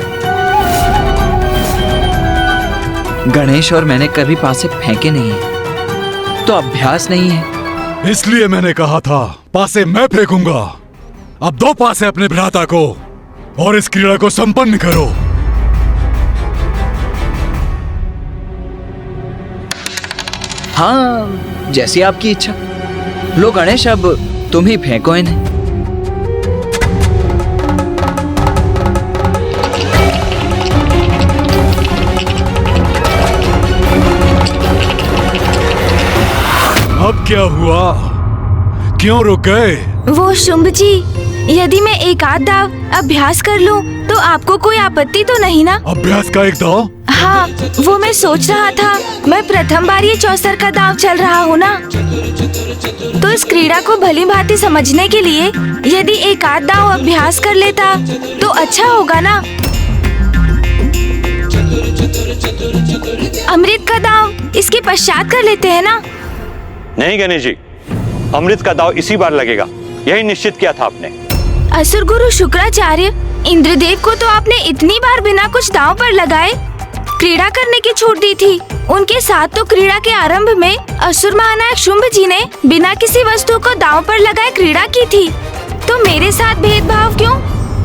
गणेश और मैंने कभी पासे फेंके नहीं है, तो अभ्यास नहीं है। इसलिए मैंने कहा था पासे मैं फेंकूंगा। अब दो पासे अपने भ्राता को और इस क्रीड़ा को संपन्न करो। हाँ, जैसी आपकी इच्छा। लो गणेश, अब तुम ही फेंको इन्हें। अब क्या हुआ? क्यों रुक गए? वो शुंभ जी, यदि मैं एक आध दाव अभ्यास कर लूं, तो आपको कोई आपत्ति तो नहीं ना? अभ्यास का एक दाव? हाँ, वो मैं सोच रहा था, मैं प्रथम बार ये चौसर का दाव चल रहा हूँ ना, तो इस क्रीड़ा को भली भांति समझने के लिए यदि एक आध दाव अभ्यास कर लेता तो अच्छा होगा ना। अमृत का दाव इसके पश्चात कर लेते हैं ना? नहीं गणेश जी, अमृत का दाव इसी बार लगेगा, यही निश्चित किया था आपने। असुर गुरु शुक्राचार्य, इंद्रदेव को तो आपने इतनी बार बिना कुछ दांव पर लगाए क्रीड़ा करने की छूट दी थी। उनके साथ तो क्रीड़ा के आरंभ में असुर महानायक शुंभ जी ने बिना किसी वस्तु को दांव पर लगाए क्रीड़ा की थी, तो मेरे साथ भेदभाव क्यों?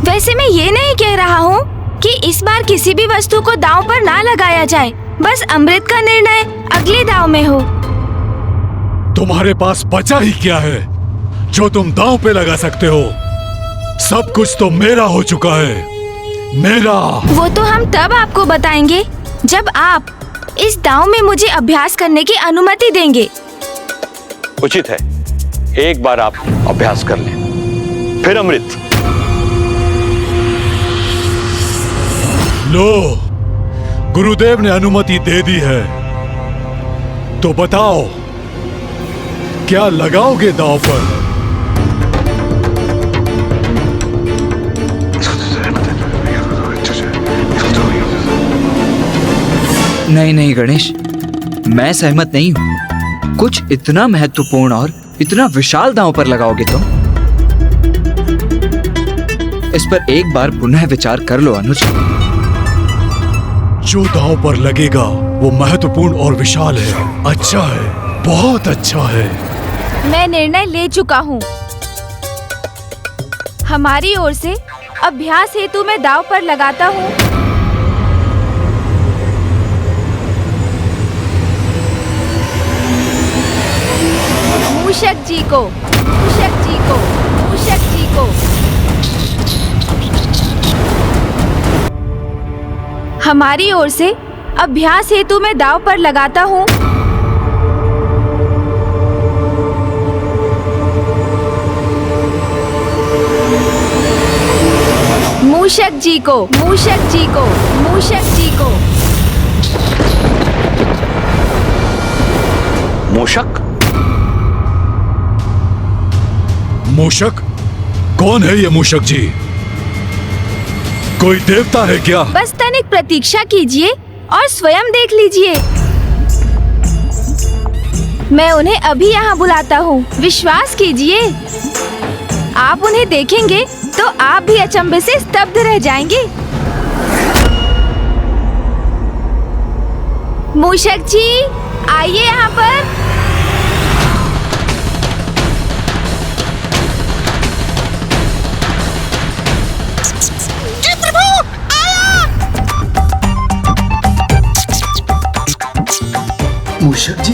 वैसे मैं ये नहीं कह रहा हूँ कि इस बार किसी भी वस्तु को दांव पर ना लगाया जाए, बस अमृत का निर्णय अगले दांव में हो। तुम्हारे पास बचा ही क्या है जो तुम दांव पे लगा सकते हो? सब कुछ तो मेरा हो चुका है, मेरा। वो तो हम तब आपको बताएंगे जब आप इस दांव में मुझे अभ्यास करने की अनुमति देंगे। उचित है, एक बार आप अभ्यास कर लें, फिर अमृत। लो, गुरुदेव ने अनुमति दे दी है, तो बताओ क्या लगाओगे दांव पर? नहीं नहीं गणेश, मैं सहमत नहीं हूँ। कुछ इतना महत्वपूर्ण और इतना विशाल दांव पर लगाओगे तुम? इस पर एक बार पुनः विचार कर लो अनुज। जो दांव पर लगेगा वो महत्वपूर्ण और विशाल है, अच्छा है, बहुत अच्छा है। मैं निर्णय ले चुका हूँ। हमारी ओर से अभ्यास हेतु मैं दांव पर लगाता हूँ मूषक जी को, मूषक जी को, मूषक जी को। हमारी ओर से अभ्यास हेतु मैं दांव पर लगाता हूँ मूषक जी को, मूषक जी को, मूषक जी को। मूषक? मूषक? कौन है ये मूषक जी? कोई देवता है क्या? बस तनिक प्रतीक्षा कीजिए और स्वयं देख लीजिए। मैं उन्हें अभी यहाँ बुलाता हूँ, विश्वास कीजिए। आप उन्हें देखेंगे तो आप भी अचंभे से स्तब्ध रह जाएंगे। मूषक जी, आइए यहाँ पर। मूषक जी,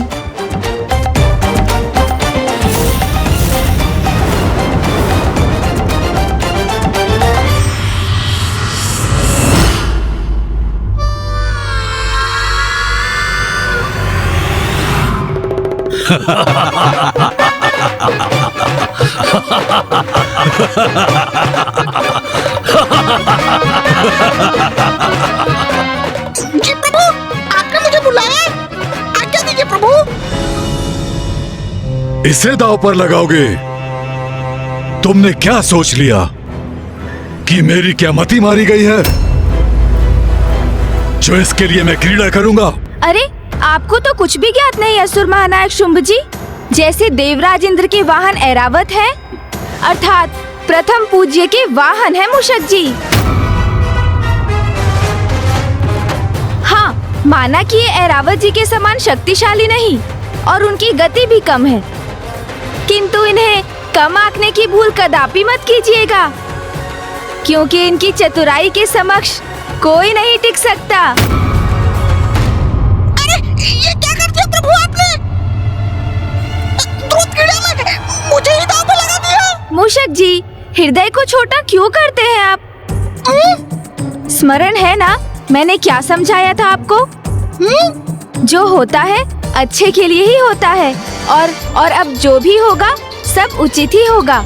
जी प्रभु, आपने मुझे बुलाया, आज्ञा दीजिए प्रभु। इसे दांव पर लगाओगे? तुमने क्या सोच लिया कि मेरी क्या मति मारी गई है जो इसके लिए मैं क्रीड़ा करूंगा? अरे, आपको तो कुछ भी ज्ञात नहीं असुर महानायक शुंभ जी। जैसे देवराज इंद्र के वाहन ऐरावत है, अर्थात प्रथम पूज्य के वाहन है मूषक जी। हाँ, माना कि ये ऐरावत जी के समान शक्तिशाली नहीं और उनकी गति भी कम है, किंतु इन्हें कम आंकने की भूल कदापि मत कीजिएगा, क्योंकि इनकी चतुराई के समक्ष कोई नहीं टिक सकता। अरे, ये क्या कर दिया प्रभु आपने? द्रुत क्रीड़ा में मूषक जी, हृदय को छोटा क्यों करते हैं आप? स्मरण है ना मैंने क्या समझाया था आपको? जो होता है अच्छे के लिए ही होता है, और अब जो भी होगा सब उचित ही होगा।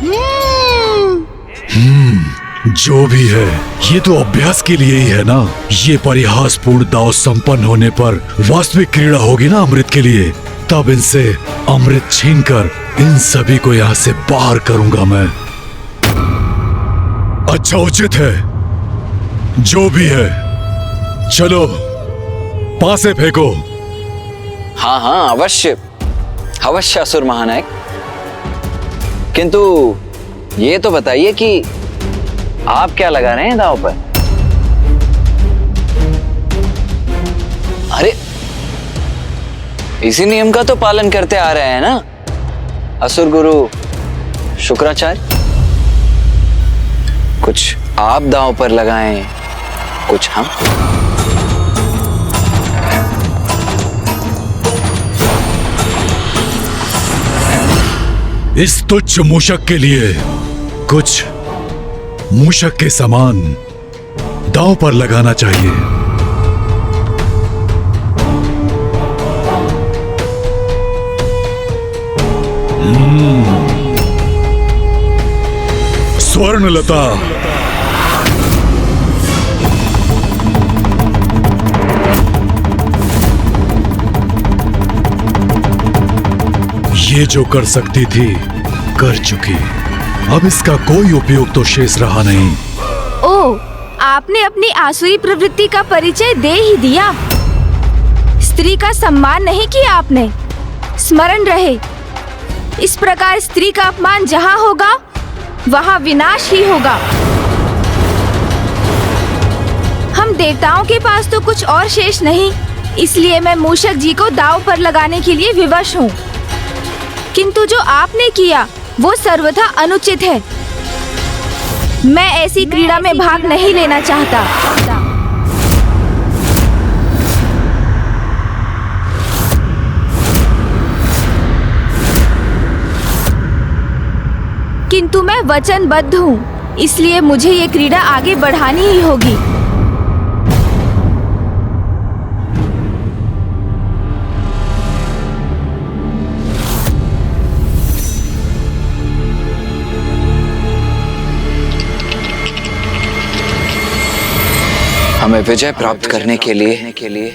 जो भी है ये तो अभ्यास के लिए ही है ना। ये परिहासपूर्ण दाव संपन्न होने पर वास्तविक क्रीड़ा होगी ना अमृत के लिए। तब इनसे अमृत छीनकर इन सभी को यहाँ से बाहर करूंगा मैं। अच्छा उचित है, जो भी है चलो पासे फेंको। हाँ हाँ अवश्य अवश्य असुर महानायक। किंतु ये तो बताइए कि आप क्या लगा रहे हैं दांव पर? अरे इसी नियम का तो पालन करते आ रहे हैं ना असुर गुरु शुक्राचार्य। कुछ आप दांव पर लगाएं, कुछ हम। इस तुच्छ मूषक के लिए कुछ मूषक के समान दांव पर लगाना चाहिए। स्वर्णलता, ये जो कर सकती थी कर चुकी। अब इसका कोई उपयोग तो शेष रहा नहीं। ओ, आपने अपनी आसुरी प्रवृत्ति का परिचय दे ही दिया। स्त्री का सम्मान नहीं किया आपने। स्मरण रहे, इस प्रकार स्त्री का अपमान जहाँ होगा वहाँ विनाश ही होगा। हम देवताओं के पास तो कुछ और शेष नहीं, इसलिए मैं मूषक जी को दांव पर लगाने के लिए विवश हूँ। किंतु जो आपने किया वो सर्वथा अनुचित है। मैं ऐसी क्रीड़ा में भाग नहीं लेना चाहता। किंतु मैं वचनबद्ध हूँ, इसलिए मुझे ये क्रीड़ा आगे बढ़ानी ही होगी। हमें विजय प्राप्त करने के लिए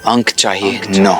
अंक चाहिए 9।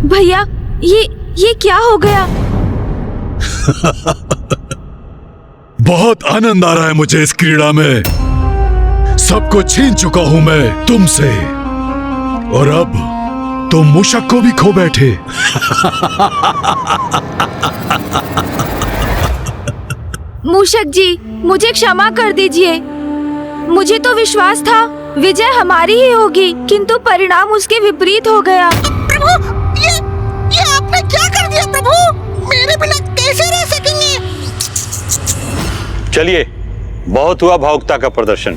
भैया, ये क्या हो गया? बहुत आनंद आ रहा है मुझे इस क्रीड़ा में। सब कुछ छीन चुका हूं मैं तुमसे, और अब तुम मूषक को भी खो बैठे। मूषक जी, मुझे क्षमा कर दीजिए। मुझे तो विश्वास था विजय हमारी ही होगी, किंतु परिणाम उसके विपरीत हो गया। प्रभु, ये आपने क्या कर दिया प्रभु? मेरे बिना कैसे रह सकेंगे? चलिए, बहुत हुआ भावुकता का प्रदर्शन।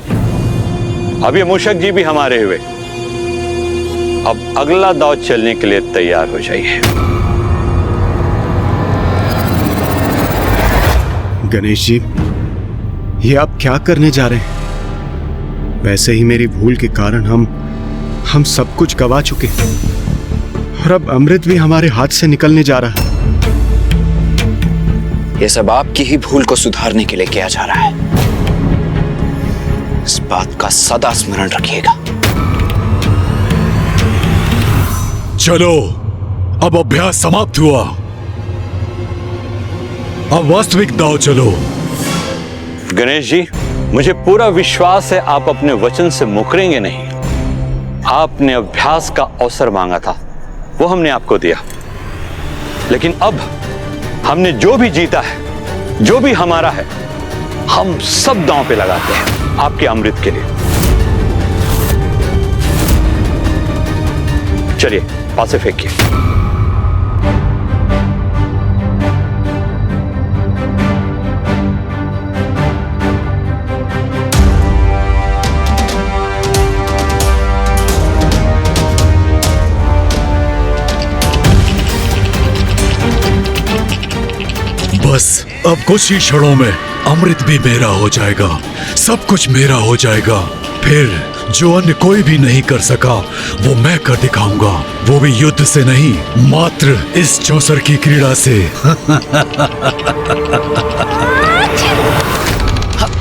अब ये मूषक जी भी हमारे हुए। अब अगला दांव चलने के लिए तैयार हो जाइए। गणेश जी, ये आप क्या करने जा रहे हैं? वैसे ही मेरी भूल के कारण हम सब कुछ गवा चुके हैं, और अब अमृत भी हमारे हाथ से निकलने जा रहा है। ये सब आपकी ही भूल को सुधारने के लिए किया जा रहा है। इस बात का सदा स्मरण रखिएगा। चलो, अब अभ्यास समाप्त हुआ। अब वास्तविक दांव चलो। गणेश जी, मुझे पूरा विश्वास है आप अपने वचन से मुकरेंगे नहीं। आपने अभ्यास का अवसर मांगा था, वो हमने आपको दिया। लेकिन अब हमने जो भी जीता है, जो भी हमारा है, हम सब दांव पे लगाते हैं आपके अमृत के लिए। चलिए पासे फेंकिए। बस अब कुछ ही क्षणों में अमृत भी मेरा हो जाएगा, सब कुछ मेरा हो जाएगा। फिर जो अन्य कोई भी नहीं कर सका वो मैं कर दिखाऊंगा, वो भी युद्ध से नहीं, मात्र इस चौसर की क्रीड़ा से।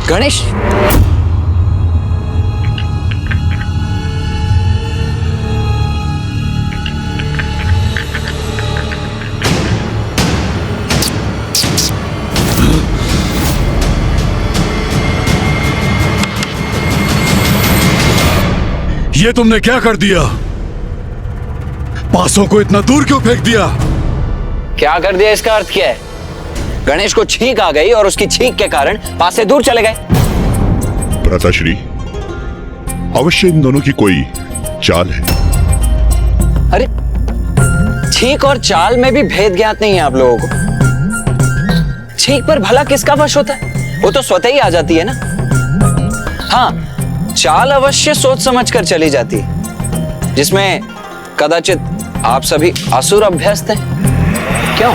गणेश, ये तुमने क्या कर दिया? पासों को इतना दूर क्यों फेंक दिया? क्या कर दिया इसका अर्थ क्या है? गणेश को छींक आ गई और उसकी छींक के कारण पासे दूर चले गए। भ्राताश्री, अवश्य इन दोनों की कोई चाल है। अरे छींक और चाल में भी भेद ज्ञात नहीं है आप लोगों को। छींक पर भला किसका वश होता है? वो तो स्वतः ही आ जाती है ना। हाँ, चाल अवश्य सोच समझकर चली जाती है, जिसमें कदाचित आप सभी असुर अभ्यस्त हैं। क्यों?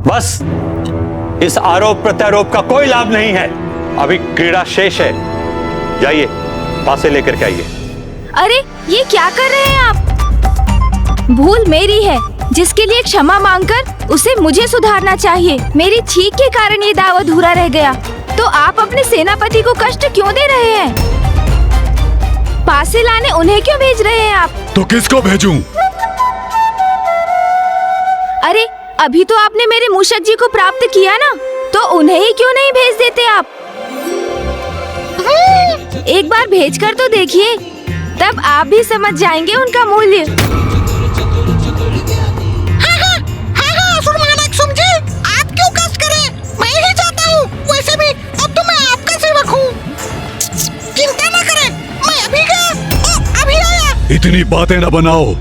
बस इस आरोप प्रत्यारोप का कोई लाभ नहीं है, अभी क्रीड़ा शेष है। जाइए पासे लेकर के आइए। अरे ये क्या कर रहे हैं आप? भूल मेरी है, जिसके लिए क्षमा मांगकर उसे मुझे सुधारना चाहिए। मेरी छींक के कारण ये दाव अधूरा रह गया, तो आप अपने सेनापति को कष्ट क्यों दे रहे हैं? पासे लाने उन्हें क्यों भेज रहे हैं आप? तो किसको भेजूं? अरे अभी तो आपने मेरे मूषक जी को प्राप्त किया ना, तो उन्हें ही क्यों नहीं भेज देते आप? एक बार भेजकर तो देखिए, तब आप भी समझ जाएंगे उनका मूल्य। इतनी बातें न बनाओ,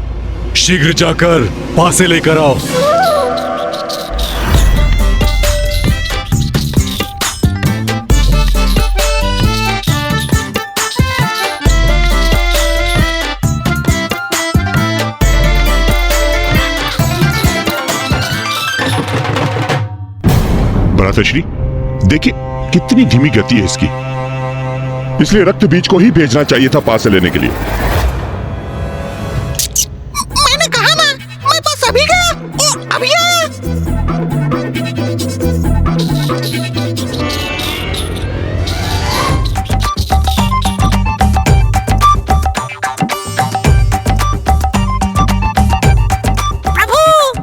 शीघ्र जाकर पासे लेकर आओ। भ्राताश्री, देखिए कितनी धीमी गति है इसकी, इसलिए रक्त बीज को ही भेजना चाहिए था पासे लेने के लिए। मैंने कहा ना, मैं बस अभी गया और अभी आया। प्रभु,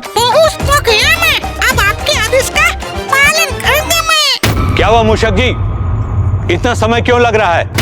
पहुंच तो गया मैं, अब आपके आदेश का पालन करूंगा मैं। क्या हुआ मूषक जी, इतना समय क्यों लग रहा है?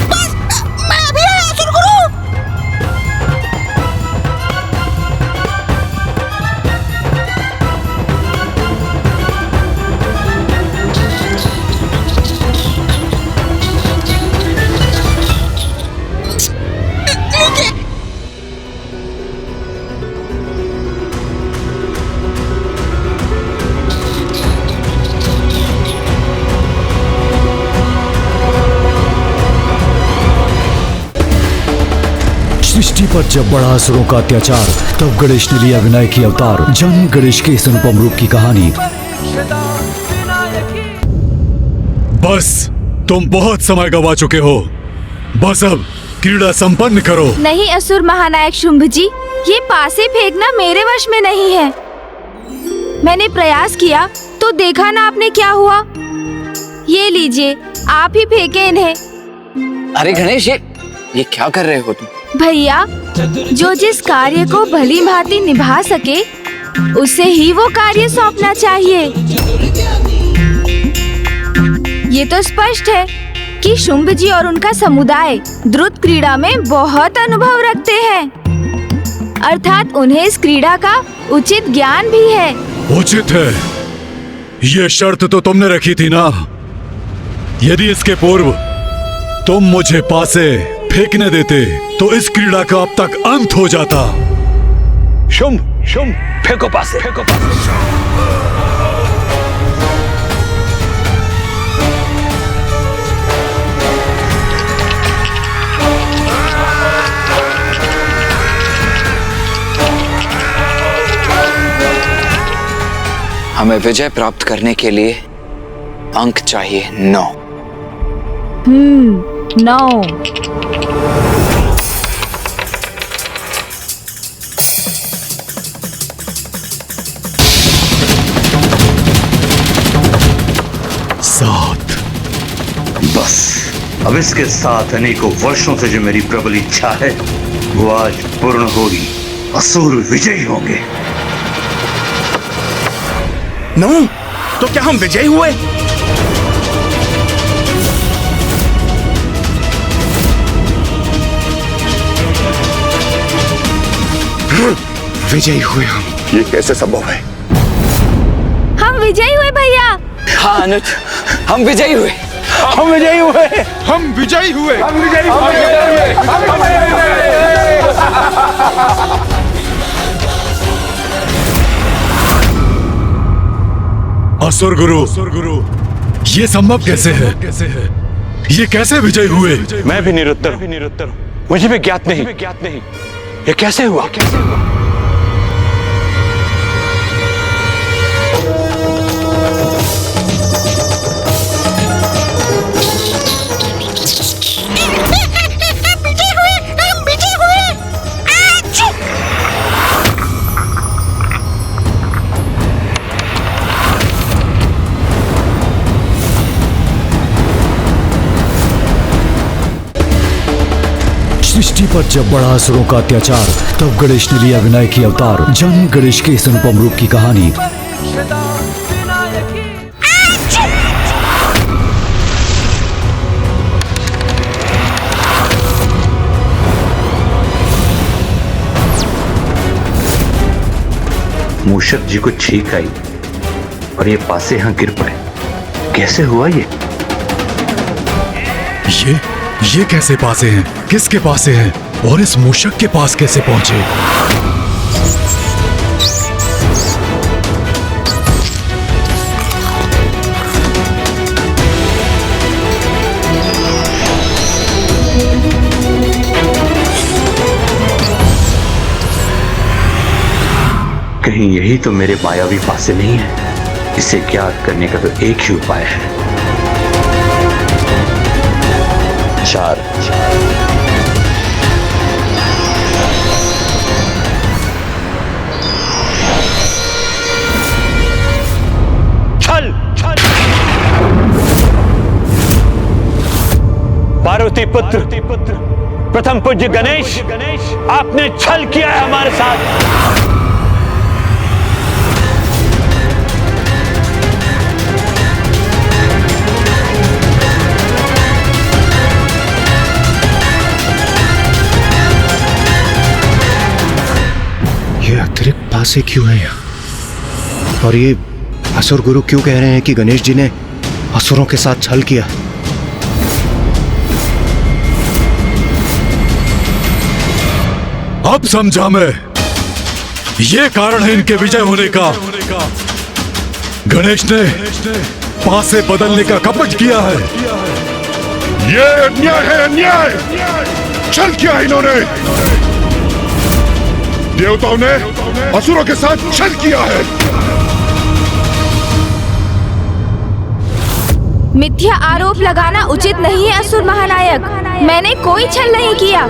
सृष्टि पर जब बढ़ा असुरों का अत्याचार, तब गणेश ने लिया विनायक की अवतार। जानिए गणेश के इस अनुपम रूप की कहानी। बस तुम बहुत समय गवा चुके हो, बस अब क्रीड़ा संपन्न करो। नहीं असुर महानायक शुंभ जी, ये पासे फेंकना मेरे वश में नहीं है। मैंने प्रयास किया तो देखा ना आपने क्या हुआ। ये लीजिए, आप ही फेंके इन्हें। अरे गणेश, ये क्या कर रहे हो तुम? भैया, जो जिस कार्य को भली भांति निभा सके उसे ही वो कार्य सौंपना चाहिए। ये तो स्पष्ट है कि शुंभ जी और उनका समुदाय द्रुत क्रीड़ा में बहुत अनुभव रखते हैं, अर्थात उन्हें इस क्रीड़ा का उचित ज्ञान भी है। उचित है, ये शर्त तो तुमने रखी थी ना। यदि इसके पूर्व तुम मुझे पासे फेंकने देते तो इस क्रीड़ा का अब तक अंत हो जाता। शुंभ फेंको पासे, फेंको पासे। हमें विजय प्राप्त करने के लिए अंक चाहिए 9। 9। बस अब इसके साथ अनेकों वर्षों से जो मेरी प्रबल इच्छा है वो आज पूर्ण होगी। असुर विजयी होंगे। 9? तो क्या हम विजयी हुए? विजयी हुए हम। ये कैसे संभव है? हम विजयी हुए भैया। हाँ अनुज, हम विजयी हुए। हम विजयी हुए। हम विजयी हुए। हम विजयी हुए। असुर गुरु, ये संभव कैसे है? ये कैसे विजय हुए? मैं भी निरुत्तर हूं। मुझे भी ज्ञात नहीं ये कैसे हुआ। सृष्टि पर जब बढ़ा असुरों का अत्याचार, तब गणेश ने लिया विनायक की अवतार। जानिए गणेश के इस अनुपम रूप की कहानी। मूषक जी को छींक आई और ये पासे यहां गिर पड़े। कैसे हुआ ये कैसे पासे हैं? किसके पासे हैं? और इस मूषक के पास कैसे पहुंचे? कहीं यही तो मेरे मायावी पासे नहीं है। इसे ज्ञात करने का तो एक ही उपाय है। 4। छल। पार्वती पुत्र प्रथम पूज्य गणेश, आपने छल किया है हमारे साथ। अतिरिक्त पासे क्यों है यहाँ? और ये असुर गुरु क्यों कह रहे हैं कि गणेश जी ने असुरों के साथ छल किया? अब समझा मैं। ये कारण है इनके विजय होने का। गणेश ने पासे बदलने का कपट किया है। ये अन्याय है, अन्याय। छल किया इन्होंने। देवताओं ने असुरों के साथ छल किया है। मिथ्या आरोप लगाना उचित नहीं है असुर महानायक। मैंने कोई छल नहीं किया।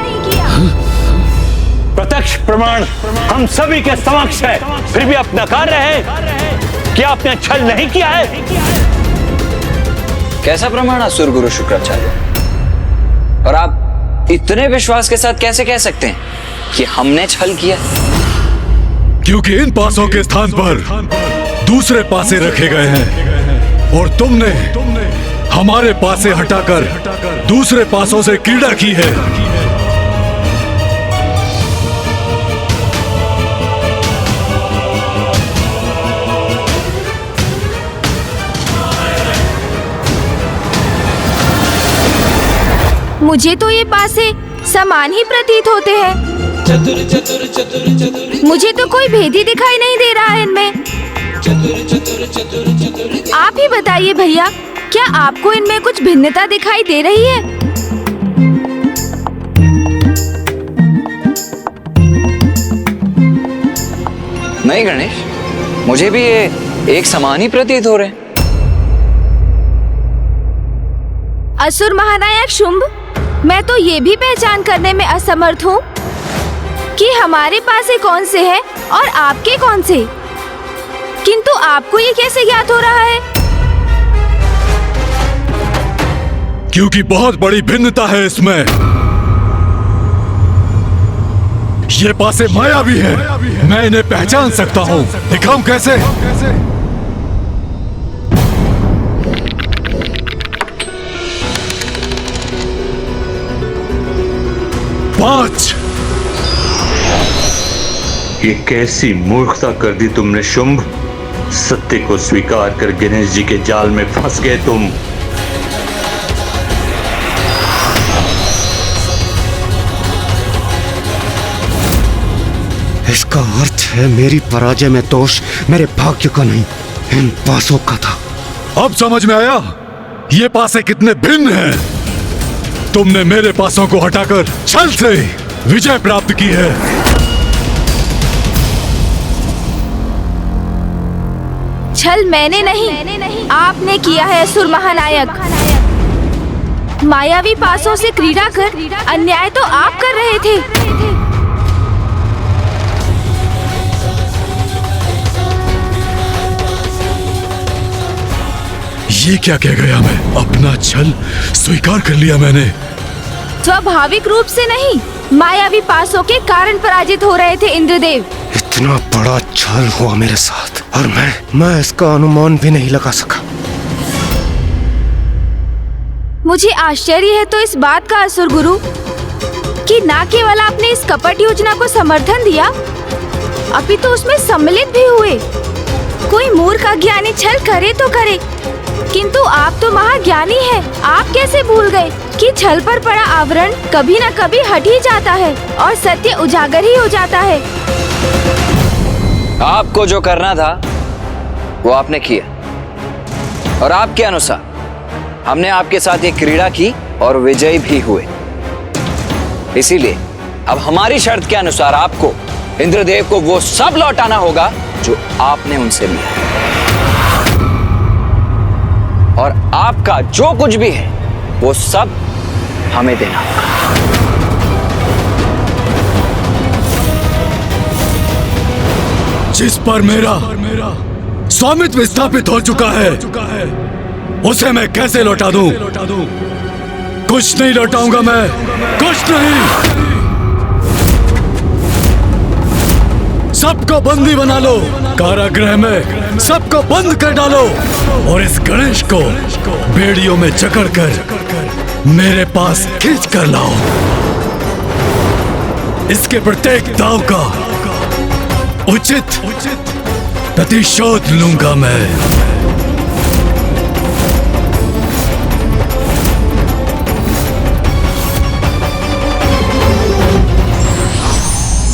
प्रत्यक्ष प्रमाण हम सभी के समक्ष है, फिर भी अपना कार्य है कि आपने छल नहीं किया है। कैसा प्रमाण असुर गुरु शुक्राचार्य? और आप इतने विश्वास के साथ कैसे कह सकते हैं कि हमने छल किया? क्योंकि इन पासों के स्थान पर दूसरे पासे रखे गए हैं और तुमने हमारे पासे हटाकर दूसरे पासों से क्रीड़ा की है। मुझे तो ये पासे समान ही प्रतीत होते हैं। मुझे तो कोई भेद ही दिखाई नहीं दे रहा है इनमें। आप ही बताइए भैया, क्या आपको इनमें कुछ भिन्नता दिखाई दे रही है? नहीं गणेश, मुझे भी ये एक समान ही प्रतीत हो रहे हैं। असुर महानायक शुंभ, मैं तो ये भी पहचान करने में असमर्थ हूँ कि हमारे पासे कौन से हैं और आपके कौन से, किंतु आपको ये कैसे ज्ञात हो रहा है? क्योंकि बहुत बड़ी भिन्नता है इसमें। ये पासे मायावी है, मैं इन्हें पहचान सकता हूँ। दिखाऊं कैसे? पांच। ये कैसी मूर्खता कर दी तुमने शुंभ। सत्य को स्वीकार कर गणेश जी के जाल में फंस गए तुम। इसका अर्थ है मेरी पराजय में दोष मेरे भाग्य का नहीं, इन पासों का था। अब समझ में आया ये पासे कितने भिन्न हैं। तुमने मेरे पासों को हटाकर छल से विजय प्राप्त की है। छल मैंने नहीं, आपने किया है असुर महानायक। मायावी पासों से क्रीड़ा कर अन्याय तो आप कर रहे थे। ये क्या कह गया मैं? अपना छल स्वीकार कर लिया मैंने। स्वाभाविक रूप से नहीं, मायावी पासों के कारण पराजित हो रहे थे इंद्रदेव। इतना बड़ा छल हुआ मेरे साथ और मैं इसका अनुमान भी नहीं लगा सका। मुझे आश्चर्य है तो इस बात का असुर गुरु कि न केवल आपने इस कपट योजना को समर्थन दिया, अपितु उसमें सम्मिलित भी हुए। कोई मूर्ख अज्ञानी छल करे तो करे, किंतु आप तो महाज्ञानी हैं। आप कैसे भूल गए कि छल पर पड़ा आवरण कभी न कभी हट ही जाता है और सत्य उजागर ही हो जाता है। आपको जो करना था वो आपने किया और आपके अनुसार हमने आपके साथ एक क्रीड़ा की और विजयी भी हुए। इसीलिए अब हमारी शर्त के अनुसार आपको इंद्रदेव को वो सब लौटाना होगा जो आपने उनसे लिया, और आपका जो कुछ भी है वो सब हमें देना होगा। जिस पर मेरा स्वामित्व स्थापित हो चुका है उसे मैं कैसे लौटा दूं? कुछ नहीं लौटाऊंगा मैं, कुछ नहीं। सबको बंदी बना लो, कारागृह में सबको बंद कर डालो और इस गणेश को बेड़ियों में जकड़कर मेरे पास खींच कर लाओ। इसके प्रत्येक दाव का उचित प्रतिशोध लूंगा मैं।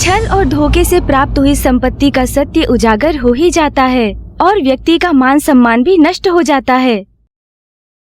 छल और धोखे से प्राप्त हुई संपत्ति का सत्य उजागर हो ही जाता है और व्यक्ति का मान सम्मान भी नष्ट हो जाता है।